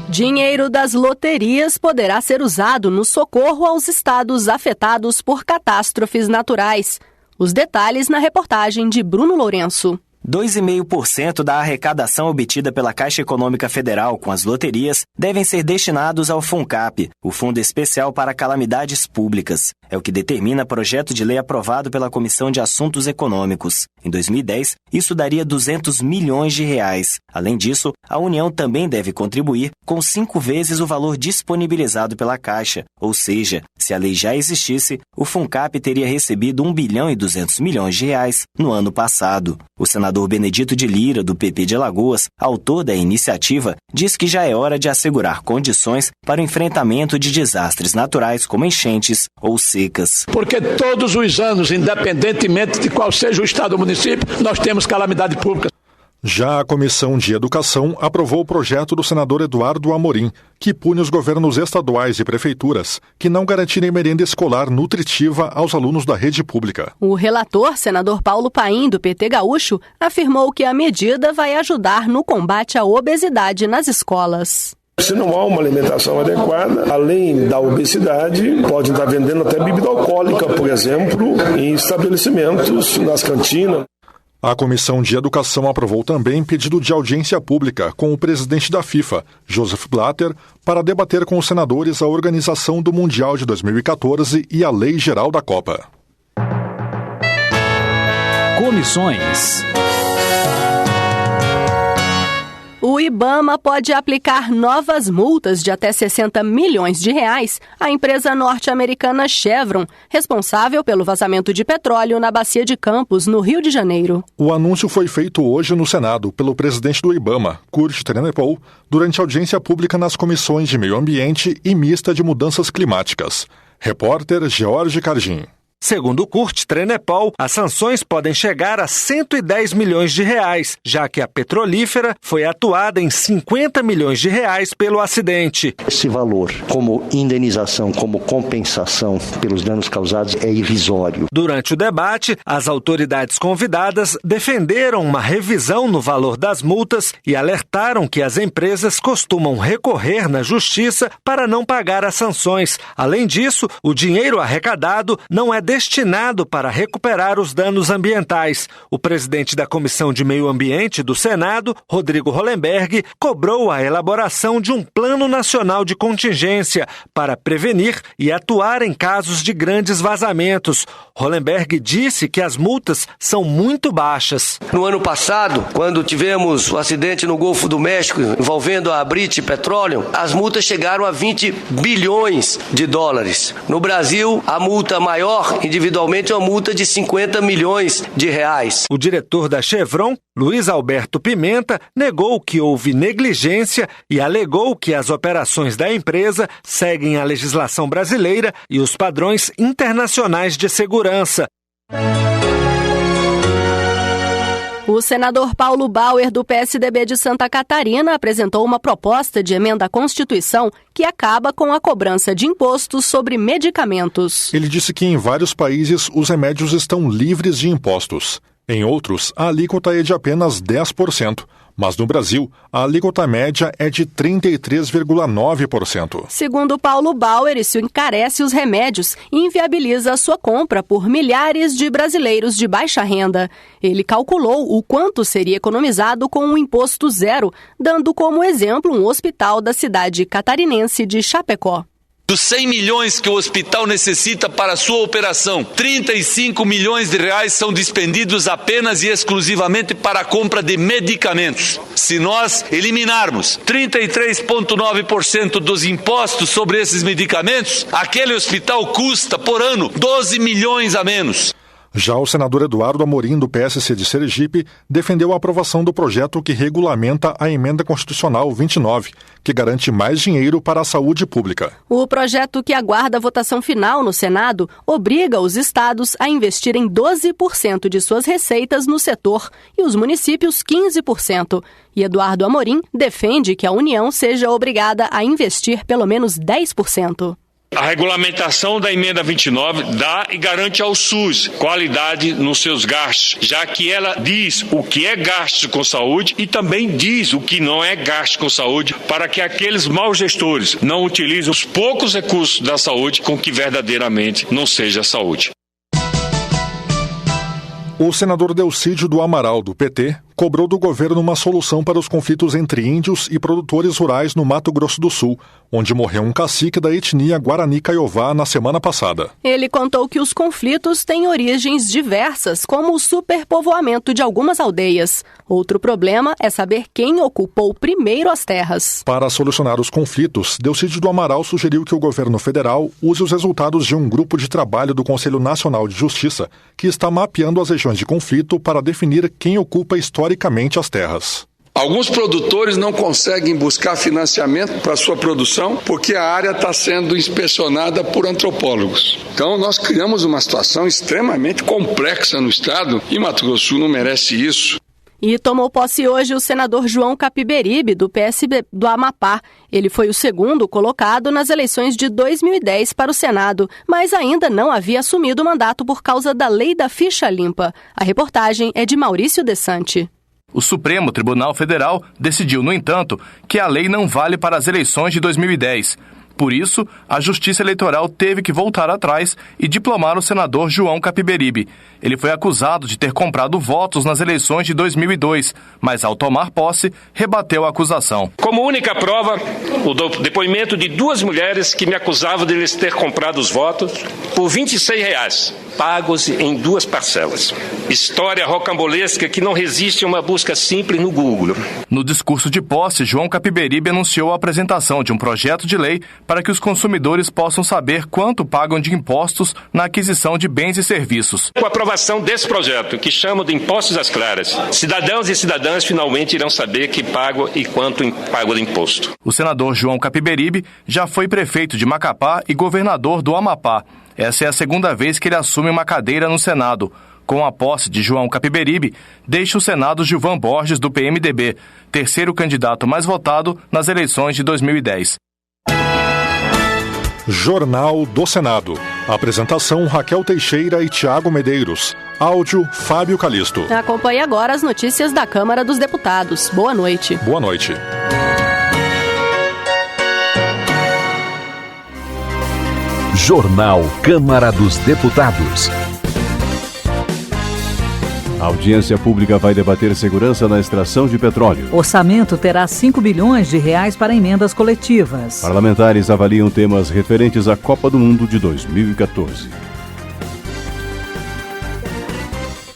Dinheiro das loterias poderá ser usado no socorro aos estados afetados por catástrofes naturais. Os detalhes na reportagem de Bruno Lourenço. 2,5% da arrecadação obtida pela Caixa Econômica Federal com as loterias devem ser destinados ao FUNCAP, o Fundo Especial para Calamidades Públicas. É o que determina projeto de lei aprovado pela Comissão de Assuntos Econômicos. Em 2010, isso daria 200 milhões de reais. Além disso, a União também deve contribuir com 5 vezes o valor disponibilizado pela Caixa. Ou seja, se a lei já existisse, o FUNCAP teria recebido 1 bilhão e 200 milhões de reais no ano passado. O senador Benedito de Lira, do PP de Alagoas, autor da iniciativa, diz que já é hora de assegurar condições para o enfrentamento de desastres naturais como enchentes ou secas. Porque todos os anos, independentemente de qual seja o estado ou município, nós temos calamidade pública. Já a Comissão de Educação aprovou o projeto do senador Eduardo Amorim, que pune os governos estaduais e prefeituras que não garantirem merenda escolar nutritiva aos alunos da rede pública. O relator, senador Paulo Paim, do PT Gaúcho, afirmou que a medida vai ajudar no combate à obesidade nas escolas. Se não há uma alimentação adequada, além da obesidade, podem estar vendendo até bebida alcoólica, por exemplo, em estabelecimentos, nas cantinas. A Comissão de Educação aprovou também pedido de audiência pública com o presidente da FIFA, Joseph Blatter, para debater com os senadores a organização do Mundial de 2014 e a Lei Geral da Copa. Comissões. O IBAMA pode aplicar novas multas de até 60 milhões de reais à empresa norte-americana Chevron, responsável pelo vazamento de petróleo na Bacia de Campos, no Rio de Janeiro. O anúncio foi feito hoje no Senado pelo presidente do IBAMA, Kurt Trennepol, durante audiência pública nas comissões de Meio Ambiente e Mista de Mudanças Climáticas. Repórter George Cargin. Segundo Kurt Trennepol, as sanções podem chegar a 110 milhões de reais, já que a petrolífera foi atuada em 50 milhões de reais pelo acidente. Esse valor, como indenização, como compensação pelos danos causados, é irrisório. Durante o debate, as autoridades convidadas defenderam uma revisão no valor das multas e alertaram que as empresas costumam recorrer na justiça para não pagar as sanções. Além disso, o dinheiro arrecadado não é destinado para recuperar os danos ambientais. O presidente da Comissão de Meio Ambiente do Senado, Rodrigo Hollenberg, cobrou a elaboração de um plano nacional de contingência para prevenir e atuar em casos de grandes vazamentos. Hollenberg disse que as multas são muito baixas. No ano passado, quando tivemos o acidente no Golfo do México envolvendo a British Petroleum, as multas chegaram a 20 bilhões de dólares. No Brasil, a multa maior individualmente é uma multa de 50 milhões de reais. O diretor da Chevron, Luiz Alberto Pimenta, negou que houve negligência e alegou que as operações da empresa seguem a legislação brasileira e os padrões internacionais de segurança. O senador Paulo Bauer, do PSDB de Santa Catarina, apresentou uma proposta de emenda à Constituição que acaba com a cobrança de impostos sobre medicamentos. Ele disse que em vários países os remédios estão livres de impostos. Em outros, a alíquota é de apenas 10%. Mas no Brasil, a alíquota média é de 33,9%. Segundo Paulo Bauer, isso encarece os remédios e inviabiliza a sua compra por milhares de brasileiros de baixa renda. Ele calculou o quanto seria economizado com um imposto zero, dando como exemplo um hospital da cidade catarinense de Chapecó. Dos 100 milhões que o hospital necessita para a sua operação, 35 milhões de reais são despendidos apenas e exclusivamente para a compra de medicamentos. Se nós eliminarmos 33,9% dos impostos sobre esses medicamentos, aquele hospital custa por ano 12 milhões a menos. Já o senador Eduardo Amorim, do PSC de Sergipe, defendeu a aprovação do projeto que regulamenta a Emenda Constitucional 29, que garante mais dinheiro para a saúde pública. O projeto, que aguarda a votação final no Senado, obriga os estados a investirem 12% de suas receitas no setor e os municípios 15%. E Eduardo Amorim defende que a União seja obrigada a investir pelo menos 10%. A regulamentação da emenda 29 dá e garante ao SUS qualidade nos seus gastos, já que ela diz o que é gasto com saúde e também diz o que não é gasto com saúde, para que aqueles maus gestores não utilizem os poucos recursos da saúde com que verdadeiramente não seja saúde. O senador Delcídio do Amaral, do PT, cobrou do governo uma solução para os conflitos entre índios e produtores rurais no Mato Grosso do Sul, onde morreu um cacique da etnia Guarani Kaiowá na semana passada. Ele contou que os conflitos têm origens diversas, como o superpovoamento de algumas aldeias. Outro problema é saber quem ocupou primeiro as terras. Para solucionar os conflitos, Delcídio do Amaral sugeriu que o governo federal use os resultados de um grupo de trabalho do Conselho Nacional de Justiça, que está mapeando as regiões de conflito para definir quem ocupa historicamente as terras. Alguns produtores não conseguem buscar financiamento para sua produção porque a área está sendo inspecionada por antropólogos. Então nós criamos uma situação extremamente complexa no estado e Mato Grosso do Sul não merece isso. E tomou posse hoje o senador João Capiberibe, do PSB do Amapá. Ele foi o segundo colocado nas eleições de 2010 para o Senado, mas ainda não havia assumido o mandato por causa da lei da ficha limpa. A reportagem é de Maurício Desante. O Supremo Tribunal Federal decidiu, no entanto, que a lei não vale para as eleições de 2010. Por isso, a Justiça Eleitoral teve que voltar atrás e diplomar o senador João Capiberibe. Ele foi acusado de ter comprado votos nas eleições de 2002, mas ao tomar posse, rebateu a acusação. Como única prova, o depoimento de 2 mulheres que me acusavam de eles ter comprado os votos por R$26, pagos em 2 parcelas. História rocambolesca que não resiste a uma busca simples no Google. No discurso de posse, João Capiberibe anunciou a apresentação de um projeto de lei para que os consumidores possam saber quanto pagam de impostos na aquisição de bens e serviços. Com a aprovação desse projeto, que chamo de Impostos às Claras, cidadãos e cidadãs finalmente irão saber que pagam e quanto pagam de imposto. O senador João Capiberibe já foi prefeito de Macapá e governador do Amapá. Essa é a segunda vez que ele assume uma cadeira no Senado. Com a posse de João Capiberibe, deixa o Senado Gilvan Borges, do PMDB, terceiro candidato mais votado nas eleições de 2010. Jornal do Senado. Apresentação Raquel Teixeira e Tiago Medeiros. Áudio Fábio Calisto. Acompanhe agora as notícias da Câmara dos Deputados. Boa noite. Boa noite. Jornal Câmara dos Deputados. A audiência pública vai debater segurança na extração de petróleo. Orçamento terá 5 bilhões de reais para emendas coletivas. Parlamentares avaliam temas referentes à Copa do Mundo de 2014.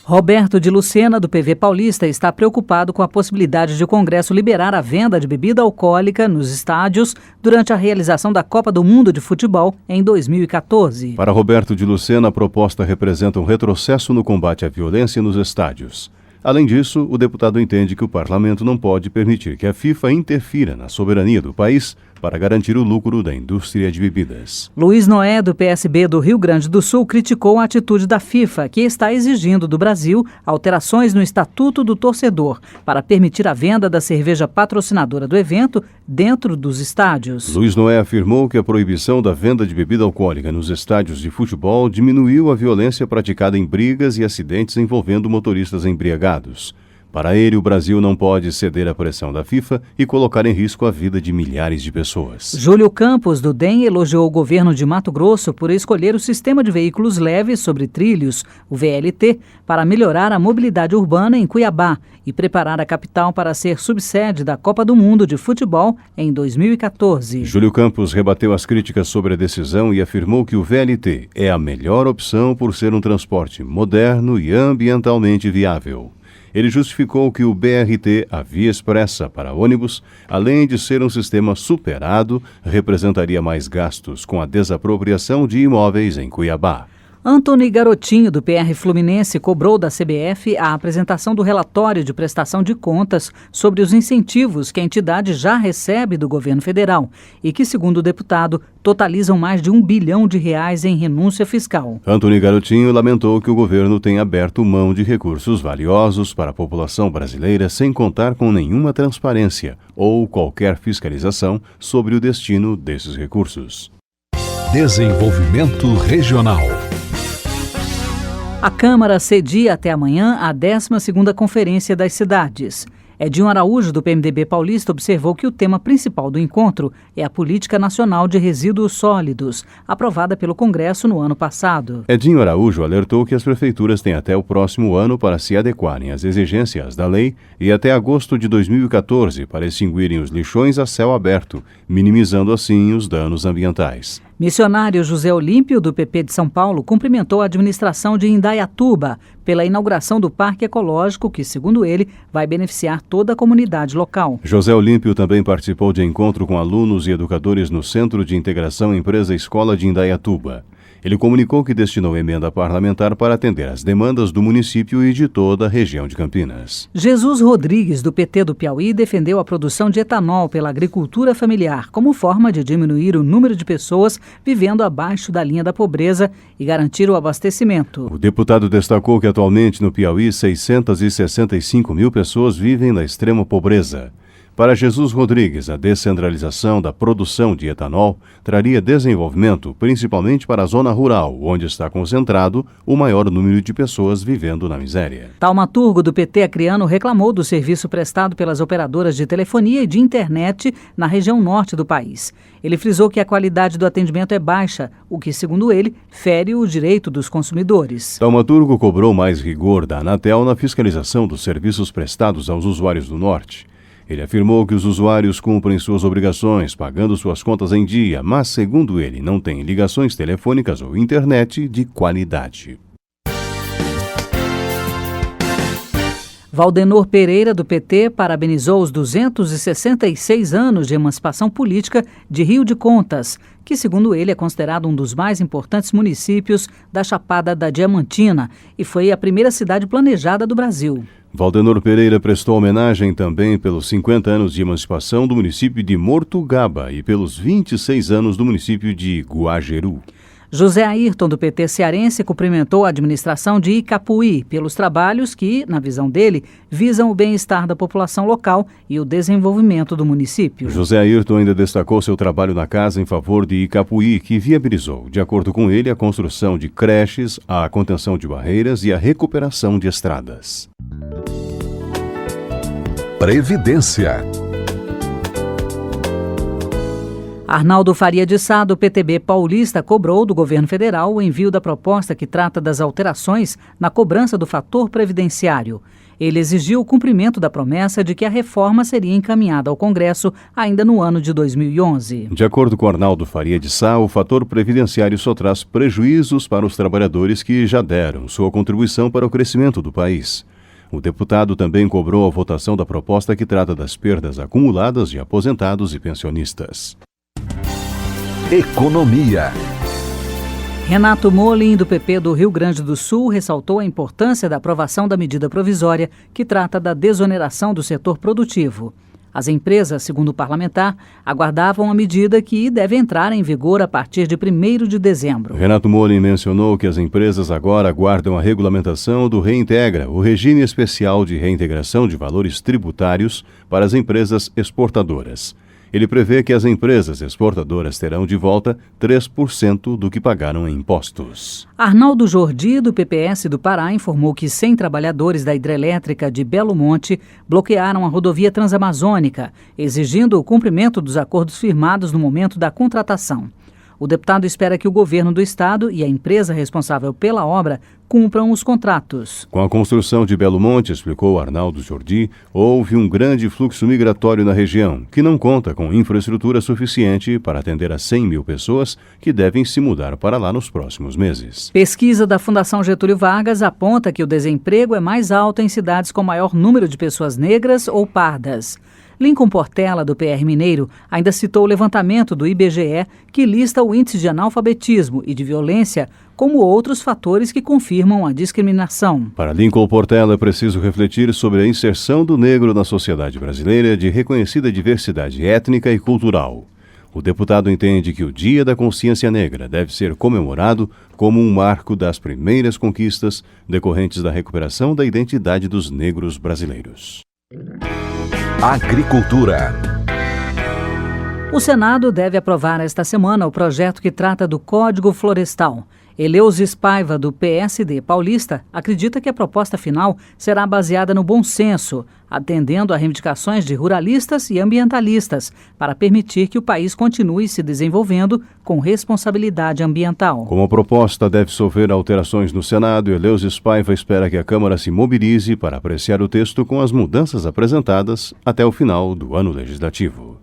Roberto de Lucena, do PV Paulista, está preocupado com a possibilidade de o Congresso liberar a venda de bebida alcoólica nos estádios durante a realização da Copa do Mundo de Futebol em 2014. Para Roberto de Lucena, a proposta representa um retrocesso no combate à violência nos estádios. Além disso, o deputado entende que o parlamento não pode permitir que a FIFA interfira na soberania do país para garantir o lucro da indústria de bebidas. Luiz Noé, do PSB do Rio Grande do Sul, criticou a atitude da FIFA, que está exigindo do Brasil alterações no Estatuto do Torcedor para permitir a venda da cerveja patrocinadora do evento dentro dos estádios. Luiz Noé afirmou que a proibição da venda de bebida alcoólica nos estádios de futebol diminuiu a violência praticada em brigas e acidentes envolvendo motoristas embriagados. Para ele, o Brasil não pode ceder à pressão da FIFA e colocar em risco a vida de milhares de pessoas. Júlio Campos, do DEM, elogiou o governo de Mato Grosso por escolher o sistema de veículos leves sobre trilhos, o VLT, para melhorar a mobilidade urbana em Cuiabá e preparar a capital para ser subsede da Copa do Mundo de Futebol em 2014. Júlio Campos rebateu as críticas sobre a decisão e afirmou que o VLT é a melhor opção por ser um transporte moderno e ambientalmente viável. Ele justificou que o BRT, a via expressa para ônibus, além de ser um sistema superado, representaria mais gastos com a desapropriação de imóveis em Cuiabá. Antony Garotinho, do PR Fluminense, cobrou da CBF a apresentação do relatório de prestação de contas sobre os incentivos que a entidade já recebe do governo federal e que, segundo o deputado, totalizam mais de R$1 bilhão em renúncia fiscal. Antony Garotinho lamentou que o governo tenha aberto mão de recursos valiosos para a população brasileira sem contar com nenhuma transparência ou qualquer fiscalização sobre o destino desses recursos. Desenvolvimento Regional. A Câmara cedia até amanhã a 12ª Conferência das Cidades. Edinho Araújo, do PMDB paulista, observou que o tema principal do encontro é a Política Nacional de Resíduos Sólidos, aprovada pelo Congresso no ano passado. Edinho Araújo alertou que as prefeituras têm até o próximo ano para se adequarem às exigências da lei e até agosto de 2014 para extinguirem os lixões a céu aberto, minimizando assim os danos ambientais. Missionário José Olímpio, do PP de São Paulo, cumprimentou a administração de Indaiatuba pela inauguração do Parque Ecológico, que, segundo ele, vai beneficiar toda a comunidade local. José Olímpio também participou de encontro com alunos e educadores no Centro de Integração Empresa Escola de Indaiatuba. Ele comunicou que destinou emenda parlamentar para atender às demandas do município e de toda a região de Campinas. Jesus Rodrigues, do PT do Piauí, defendeu a produção de etanol pela agricultura familiar como forma de diminuir o número de pessoas vivendo abaixo da linha da pobreza e garantir o abastecimento. O deputado destacou que atualmente no Piauí 665 mil pessoas vivem na extrema pobreza. Para Jesus Rodrigues, a descentralização da produção de etanol traria desenvolvimento, principalmente para a zona rural, onde está concentrado o maior número de pessoas vivendo na miséria. Taumaturgo do PT acreano reclamou do serviço prestado pelas operadoras de telefonia e de internet na região norte do país. Ele frisou que a qualidade do atendimento é baixa, o que, segundo ele, fere o direito dos consumidores. Taumaturgo cobrou mais rigor da Anatel na fiscalização dos serviços prestados aos usuários do norte. Ele afirmou que os usuários cumprem suas obrigações, pagando suas contas em dia, mas, segundo ele, não tem ligações telefônicas ou internet de qualidade. Valdenor Pereira, do PT, parabenizou os 266 anos de emancipação política de Rio de Contas, que, segundo ele, é considerado um dos mais importantes municípios da Chapada da Diamantina e foi a primeira cidade planejada do Brasil. Valdenor Pereira prestou homenagem também pelos 50 anos de emancipação do município de Mortugaba e pelos 26 anos do município de Guajeru. José Ayrton, do PT cearense, cumprimentou a administração de Icapuí pelos trabalhos que, na visão dele, visam o bem-estar da população local e o desenvolvimento do município. José Ayrton ainda destacou seu trabalho na casa em favor de Icapuí, que viabilizou, de acordo com ele, a construção de creches, a contenção de barreiras e a recuperação de estradas. Previdência. Arnaldo Faria de Sá, do PTB paulista, cobrou do governo federal o envio da proposta que trata das alterações na cobrança do fator previdenciário. Ele exigiu o cumprimento da promessa de que a reforma seria encaminhada ao Congresso ainda no ano de 2011. De acordo com Arnaldo Faria de Sá, o fator previdenciário só traz prejuízos para os trabalhadores que já deram sua contribuição para o crescimento do país. O deputado também cobrou a votação da proposta que trata das perdas acumuladas de aposentados e pensionistas. Economia. Renato Molin, do PP do Rio Grande do Sul, ressaltou a importância da aprovação da medida provisória que trata da desoneração do setor produtivo. As empresas, segundo o parlamentar, aguardavam a medida que deve entrar em vigor a partir de 1º de dezembro. Renato Molin mencionou que as empresas agora aguardam a regulamentação do Reintegra, o regime especial de reintegração de valores tributários para as empresas exportadoras. Ele prevê que as empresas exportadoras terão de volta 3% do que pagaram em impostos. Arnaldo Jordi, do PPS do Pará, informou que 100 trabalhadores da hidrelétrica de Belo Monte bloquearam a rodovia transamazônica, exigindo o cumprimento dos acordos firmados no momento da contratação. O deputado espera que o governo do estado e a empresa responsável pela obra cumpram os contratos. Com a construção de Belo Monte, explicou Arnaldo Jordi, houve um grande fluxo migratório na região, que não conta com infraestrutura suficiente para atender a 100 mil pessoas que devem se mudar para lá nos próximos meses. Pesquisa da Fundação Getúlio Vargas aponta que o desemprego é mais alto em cidades com maior número de pessoas negras ou pardas. Lincoln Portela, do PR Mineiro, ainda citou o levantamento do IBGE, que lista o índice de analfabetismo e de violência como outros fatores que confirmam a discriminação. Para Lincoln Portela, é preciso refletir sobre a inserção do negro na sociedade brasileira de reconhecida diversidade étnica e cultural. O deputado entende que o Dia da Consciência Negra deve ser comemorado como um marco das primeiras conquistas decorrentes da recuperação da identidade dos negros brasileiros. Agricultura. O Senado deve aprovar esta semana o projeto que trata do Código Florestal. Eleusis Paiva, do PSD paulista, acredita que a proposta final será baseada no bom senso, atendendo a reivindicações de ruralistas e ambientalistas, para permitir que o país continue se desenvolvendo com responsabilidade ambiental. Como a proposta deve sofrer alterações no Senado, Eleusis Paiva espera que a Câmara se mobilize para apreciar o texto com as mudanças apresentadas até o final do ano legislativo.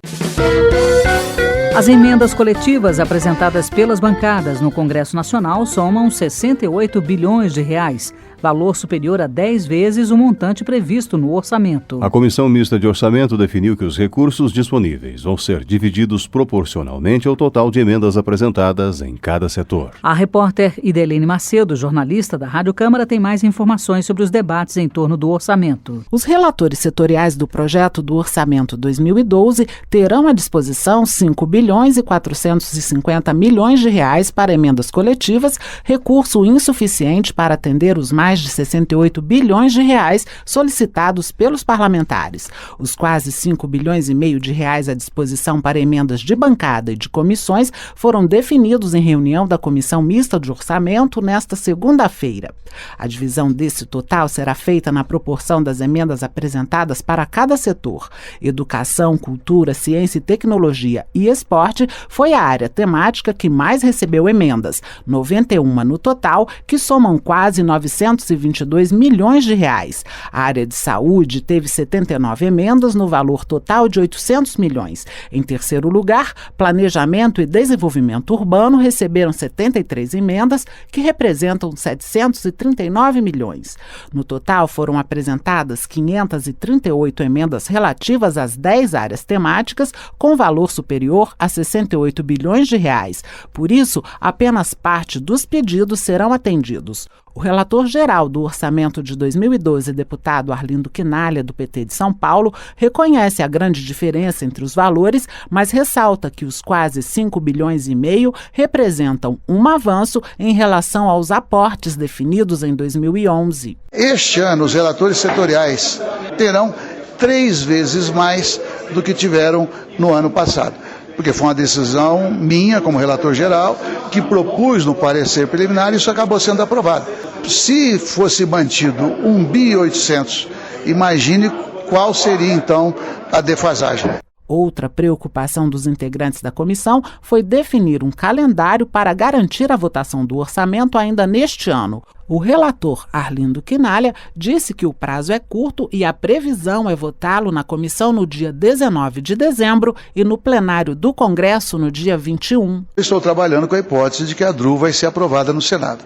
As emendas coletivas apresentadas pelas bancadas no Congresso Nacional somam 68 bilhões de reais, valor superior a 10 vezes o montante previsto no orçamento. A Comissão Mista de Orçamento definiu que os recursos disponíveis vão ser divididos proporcionalmente ao total de emendas apresentadas em cada setor. A repórter Idelene Macedo, jornalista da Rádio Câmara, tem mais informações sobre os debates em torno do orçamento. Os relatores setoriais do projeto do Orçamento 2012 terão à disposição 5 bilhões e 450 milhões de reais para emendas coletivas, recurso insuficiente para atender os mais mais de 68 bilhões de reais solicitados pelos parlamentares. Os quase 5 bilhões e meio de reais à disposição para emendas de bancada e de comissões foram definidos em reunião da Comissão Mista de Orçamento nesta segunda-feira. A divisão desse total será feita na proporção das emendas apresentadas para cada setor. Educação, cultura, ciência e tecnologia e esporte foi a área temática que mais recebeu emendas, 91 no total, que somam quase 922 milhões de reais. A área de saúde teve 79 emendas no valor total de 800 milhões. Em terceiro lugar, planejamento e desenvolvimento urbano receberam 73 emendas, que representam 739 milhões. No total, foram apresentadas 538 emendas relativas às 10 áreas temáticas, com valor superior a 68 bilhões de reais. Por isso, apenas parte dos pedidos serão atendidos. O relator-geral do orçamento de 2012, deputado Arlindo Quinalha, do PT de São Paulo, reconhece a grande diferença entre os valores, mas ressalta que os quase 5 bilhões e meio representam um avanço em relação aos aportes definidos em 2011. Este ano, os relatores setoriais terão 3 vezes mais do que tiveram no ano passado, porque foi uma decisão minha, como relator geral, que propus no parecer preliminar e isso acabou sendo aprovado. Se fosse mantido 1.800 bi, imagine qual seria então a defasagem. Outra preocupação dos integrantes da comissão foi definir um calendário para garantir a votação do orçamento ainda neste ano. O relator Arlindo Quinalha disse que o prazo é curto e a previsão é votá-lo na comissão no dia 19 de dezembro e no plenário do Congresso no dia 21. Estou trabalhando com a hipótese de que a DRU vai ser aprovada no Senado,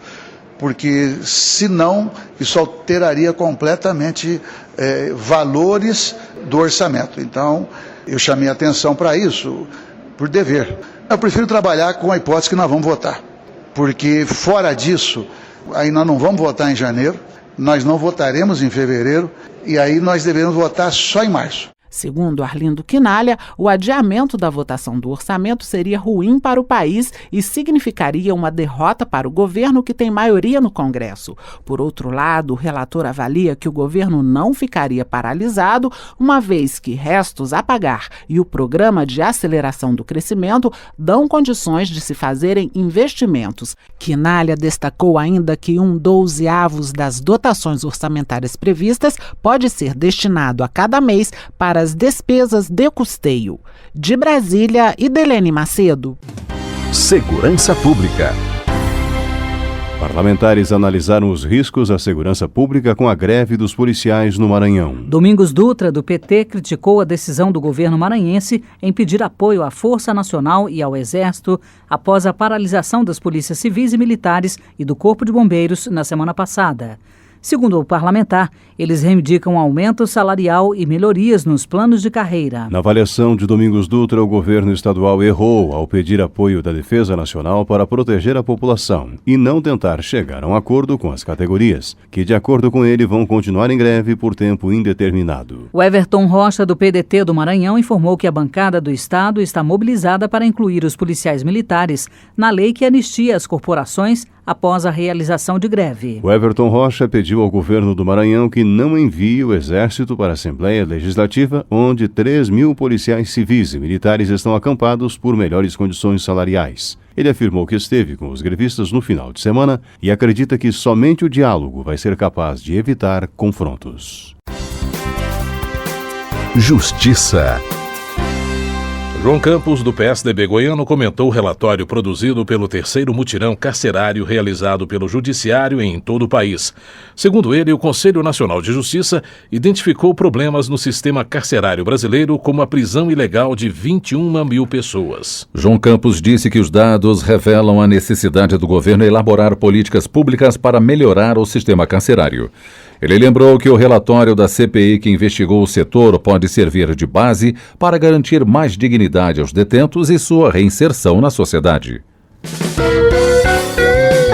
porque senão isso alteraria completamente valores do orçamento. Então, eu chamei a atenção para isso, por dever. Eu prefiro trabalhar com a hipótese que nós vamos votar, porque fora disso, aí nós não vamos votar em janeiro, nós não votaremos em fevereiro, e aí nós devemos votar só em março. Segundo Arlindo Quinalha, o adiamento da votação do orçamento seria ruim para o país e significaria uma derrota para o governo que tem maioria no Congresso. Por outro lado, o relator avalia que o governo não ficaria paralisado, uma vez que restos a pagar e o programa de aceleração do crescimento dão condições de se fazerem investimentos. Quinalha destacou ainda que 1/12 das dotações orçamentárias previstas pode ser destinado a cada mês para as despesas de custeio. De Brasília, Idelene Macedo. Segurança Pública. Parlamentares analisaram os riscos à segurança pública com a greve dos policiais no Maranhão. Domingos Dutra, do PT, criticou a decisão do governo maranhense em pedir apoio à Força Nacional e ao Exército após a paralisação das polícias civis e militares e do Corpo de Bombeiros na semana passada. Segundo o parlamentar, eles reivindicam aumento salarial e melhorias nos planos de carreira. Na avaliação de Domingos Dutra, o governo estadual errou ao pedir apoio da Defesa Nacional para proteger a população e não tentar chegar a um acordo com as categorias, que, de acordo com ele, vão continuar em greve por tempo indeterminado. O Everton Rocha, do PDT do Maranhão, informou que a bancada do Estado está mobilizada para incluir os policiais militares na lei que anistia as corporações após a realização de greve. O Everton Rocha pediu ao governo do Maranhão que não envie o Exército para a Assembleia Legislativa, onde 3.000 policiais civis e militares estão acampados por melhores condições salariais. Ele afirmou que esteve com os grevistas no final de semana e acredita que somente o diálogo vai ser capaz de evitar confrontos. Justiça. João Campos, do PSDB goiano, comentou o relatório produzido pelo terceiro mutirão carcerário realizado pelo Judiciário em todo o país. Segundo ele, o Conselho Nacional de Justiça identificou problemas no sistema carcerário brasileiro, como a prisão ilegal de 21 mil pessoas. João Campos disse que os dados revelam a necessidade do governo elaborar políticas públicas para melhorar o sistema carcerário. Ele lembrou que o relatório da CPI que investigou o setor pode servir de base para garantir mais dignidade aos detentos e sua reinserção na sociedade.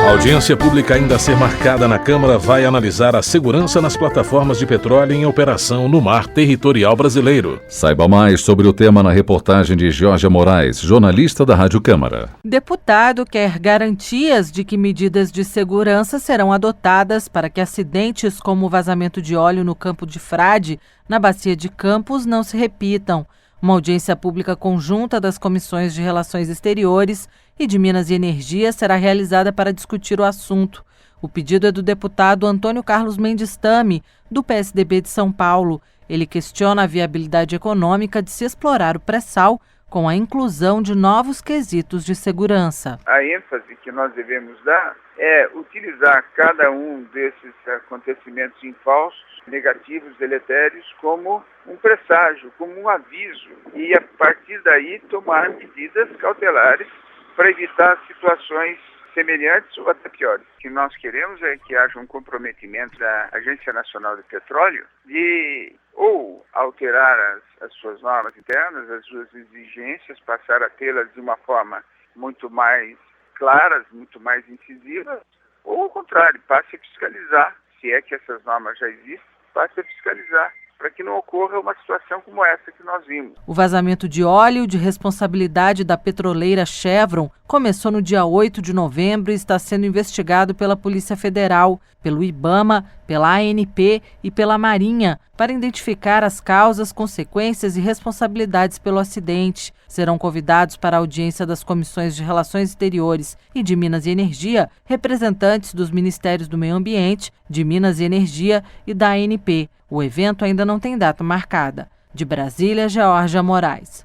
A audiência pública ainda a ser marcada na Câmara vai analisar a segurança nas plataformas de petróleo em operação no mar territorial brasileiro. Saiba mais sobre o tema na reportagem de Georgia Moraes, jornalista da Rádio Câmara. Deputado quer garantias de que medidas de segurança serão adotadas para que acidentes como o vazamento de óleo no Campo de Frade, na Bacia de Campos, não se repitam. Uma audiência pública conjunta das Comissões de Relações Exteriores e de Minas e Energia será realizada para discutir o assunto. O pedido é do deputado Antônio Carlos Mendes Tame, do PSDB de São Paulo. Ele questiona a viabilidade econômica de se explorar o pré-sal com a inclusão de novos quesitos de segurança. A ênfase que nós devemos dar é utilizar cada um desses acontecimentos infalsos, negativos, deletérios, como um presságio, como um aviso, e a partir daí tomar medidas cautelares para evitar situações semelhantes ou até piores. O que nós queremos é que haja um comprometimento da Agência Nacional de Petróleo de ou alterar as suas normas internas, as suas exigências, passar a tê-las de uma forma muito mais claras, muito mais incisivas, ou ao contrário, passe a fiscalizar, se é que essas normas já existem, passe a fiscalizar, para que não ocorra uma situação como essa que nós vimos. O vazamento de óleo de responsabilidade da petroleira Chevron começou no dia 8 de novembro e está sendo investigado pela Polícia Federal, pelo IBAMA, pela ANP e pela Marinha, para identificar as causas, consequências e responsabilidades pelo acidente. Serão convidados para a audiência das Comissões de Relações Exteriores e de Minas e Energia representantes dos Ministérios do Meio Ambiente, de Minas e Energia e da ANP. O evento ainda não tem data marcada. De Brasília, Georgia Moraes.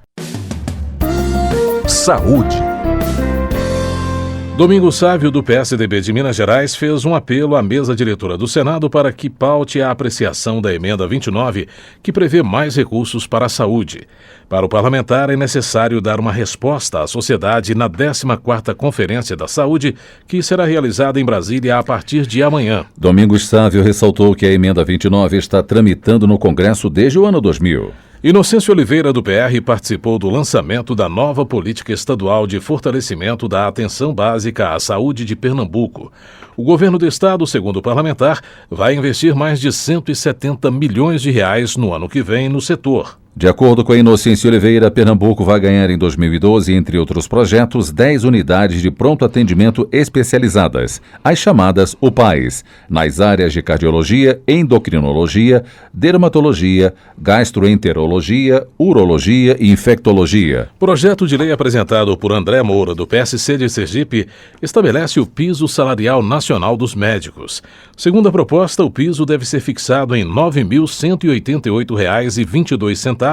Saúde. Domingos Sávio, do PSDB de Minas Gerais, fez um apelo à mesa diretora do Senado para que paute a apreciação da emenda 29, que prevê mais recursos para a saúde. Para o parlamentar, é necessário dar uma resposta à sociedade na 14ª Conferência da Saúde, que será realizada em Brasília a partir de amanhã. Domingos Sávio ressaltou que a emenda 29 está tramitando no Congresso desde o ano 2000. Inocêncio Oliveira, do PR, participou do lançamento da nova política estadual de fortalecimento da atenção básica à saúde de Pernambuco. O governo do estado, segundo o parlamentar, vai investir mais de 170 milhões de reais no ano que vem no setor. De acordo com a Inocêncio Oliveira, Pernambuco vai ganhar em 2012, entre outros projetos, 10 unidades de pronto atendimento especializadas, as chamadas UPAs, nas áreas de cardiologia, endocrinologia, dermatologia, gastroenterologia, urologia e infectologia. Projeto de lei apresentado por André Moura, do PSC de Sergipe, estabelece o piso salarial nacional dos médicos. Segundo a proposta, o piso deve ser fixado em R$ 9.188,22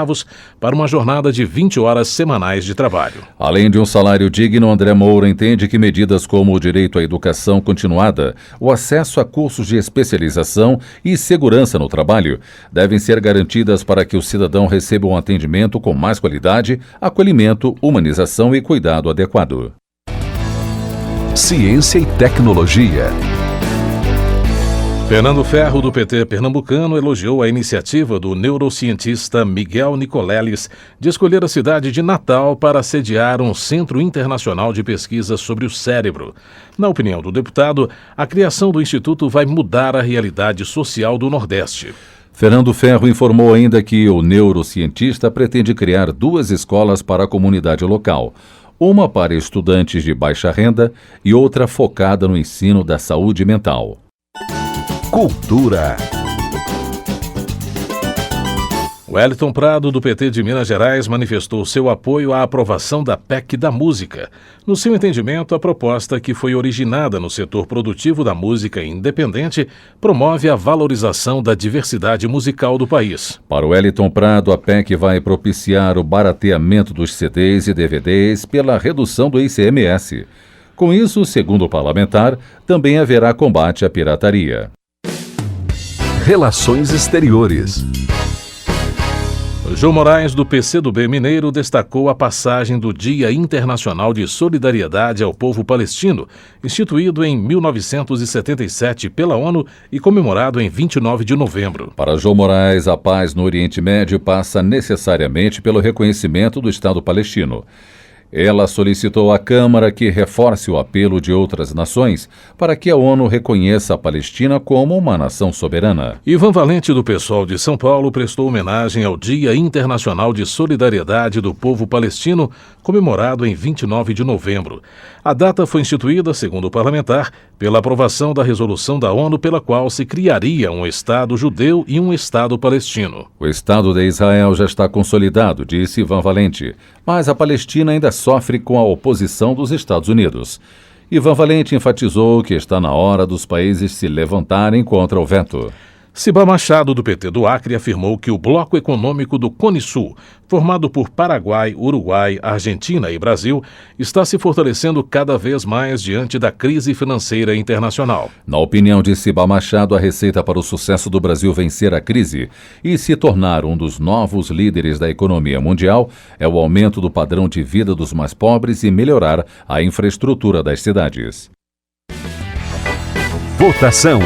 para uma jornada de 20 horas semanais de trabalho. Além de um salário digno, André Moura entende que medidas como o direito à educação continuada, o acesso a cursos de especialização e segurança no trabalho devem ser garantidas para que o cidadão receba um atendimento com mais qualidade, acolhimento, humanização e cuidado adequado. Ciência e tecnologia. Fernando Ferro, do PT pernambucano, elogiou a iniciativa do neurocientista Miguel Nicoleles de escolher a cidade de Natal para sediar um centro internacional de pesquisa sobre o cérebro. Na opinião do deputado, a criação do instituto vai mudar a realidade social do Nordeste. Fernando Ferro informou ainda que o neurocientista pretende criar 2 escolas para a comunidade local, uma para estudantes de baixa renda e outra focada no ensino da saúde mental. Cultura. Wellington Prado, do PT de Minas Gerais, manifestou seu apoio à aprovação da PEC da música. No seu entendimento, a proposta, que foi originada no setor produtivo da música independente, promove a valorização da diversidade musical do país. Para Wellington Prado, a PEC vai propiciar o barateamento dos CDs e DVDs pela redução do ICMS. Com isso, segundo o parlamentar, também haverá combate à pirataria. Relações Exteriores. João Moraes, do PCdoB Mineiro, destacou a passagem do Dia Internacional de Solidariedade ao Povo Palestino, instituído em 1977 pela ONU e comemorado em 29 de novembro. Para João Moraes, a paz no Oriente Médio passa necessariamente pelo reconhecimento do Estado palestino. Ela solicitou à Câmara que reforce o apelo de outras nações para que a ONU reconheça a Palestina como uma nação soberana. Ivan Valente, do PSOL de São Paulo, prestou homenagem ao Dia Internacional de Solidariedade do Povo Palestino, comemorado em 29 de novembro. A data foi instituída, segundo o parlamentar, pela aprovação da resolução da ONU pela qual se criaria um Estado judeu e um Estado palestino. O Estado de Israel já está consolidado, disse Ivan Valente, mas a Palestina ainda sofre com a oposição dos Estados Unidos. Ivan Valente enfatizou que está na hora dos países se levantarem contra o veto. Ciba Machado, do PT do Acre, afirmou que o bloco econômico do Cone Sul, formado por Paraguai, Uruguai, Argentina e Brasil, está se fortalecendo cada vez mais diante da crise financeira internacional. Na opinião de Ciba Machado, a receita para o sucesso do Brasil vencer a crise e se tornar um dos novos líderes da economia mundial é o aumento do padrão de vida dos mais pobres e melhorar a infraestrutura das cidades. Votação.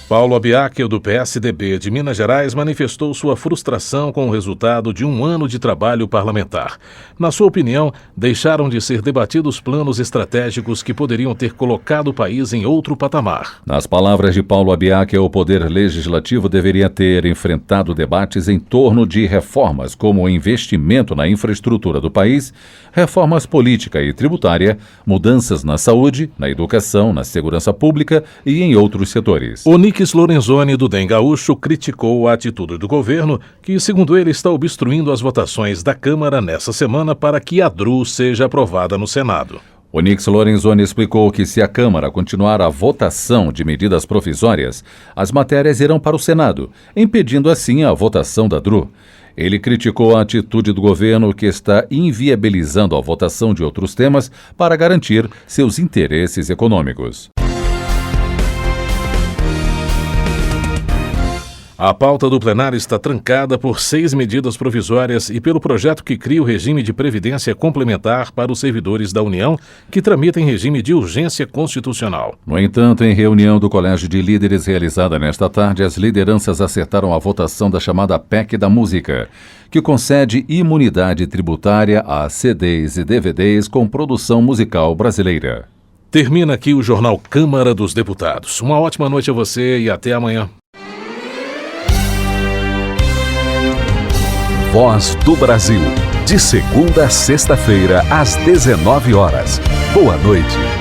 Paulo Abiacher, do PSDB de Minas Gerais, manifestou sua frustração com o resultado de um ano de trabalho parlamentar. Na sua opinião, deixaram de ser debatidos planos estratégicos que poderiam ter colocado o país em outro patamar. Nas palavras de Paulo Abiacher, o Poder Legislativo deveria ter enfrentado debates em torno de reformas como o investimento na infraestrutura do país, reformas política e tributária, mudanças na saúde, na educação, na segurança pública e em outros setores. Onix Lorenzoni, do DEM Gaúcho, criticou a atitude do governo, que, segundo ele, está obstruindo as votações da Câmara nessa semana para que a DRU seja aprovada no Senado. Onix Lorenzoni explicou que se a Câmara continuar a votação de medidas provisórias, as matérias irão para o Senado, impedindo assim a votação da DRU. Ele criticou a atitude do governo, que está inviabilizando a votação de outros temas para garantir seus interesses econômicos. A pauta do plenário está trancada por 6 medidas provisórias e pelo projeto que cria o regime de previdência complementar para os servidores da União, que tramita em regime de urgência constitucional. No entanto, em reunião do Colégio de Líderes realizada nesta tarde, as lideranças acertaram a votação da chamada PEC da Música, que concede imunidade tributária a CDs e DVDs com produção musical brasileira. Termina aqui o Jornal Câmara dos Deputados. Uma ótima noite a você e até amanhã. Voz do Brasil, de segunda a sexta-feira, às 19 horas. Boa noite.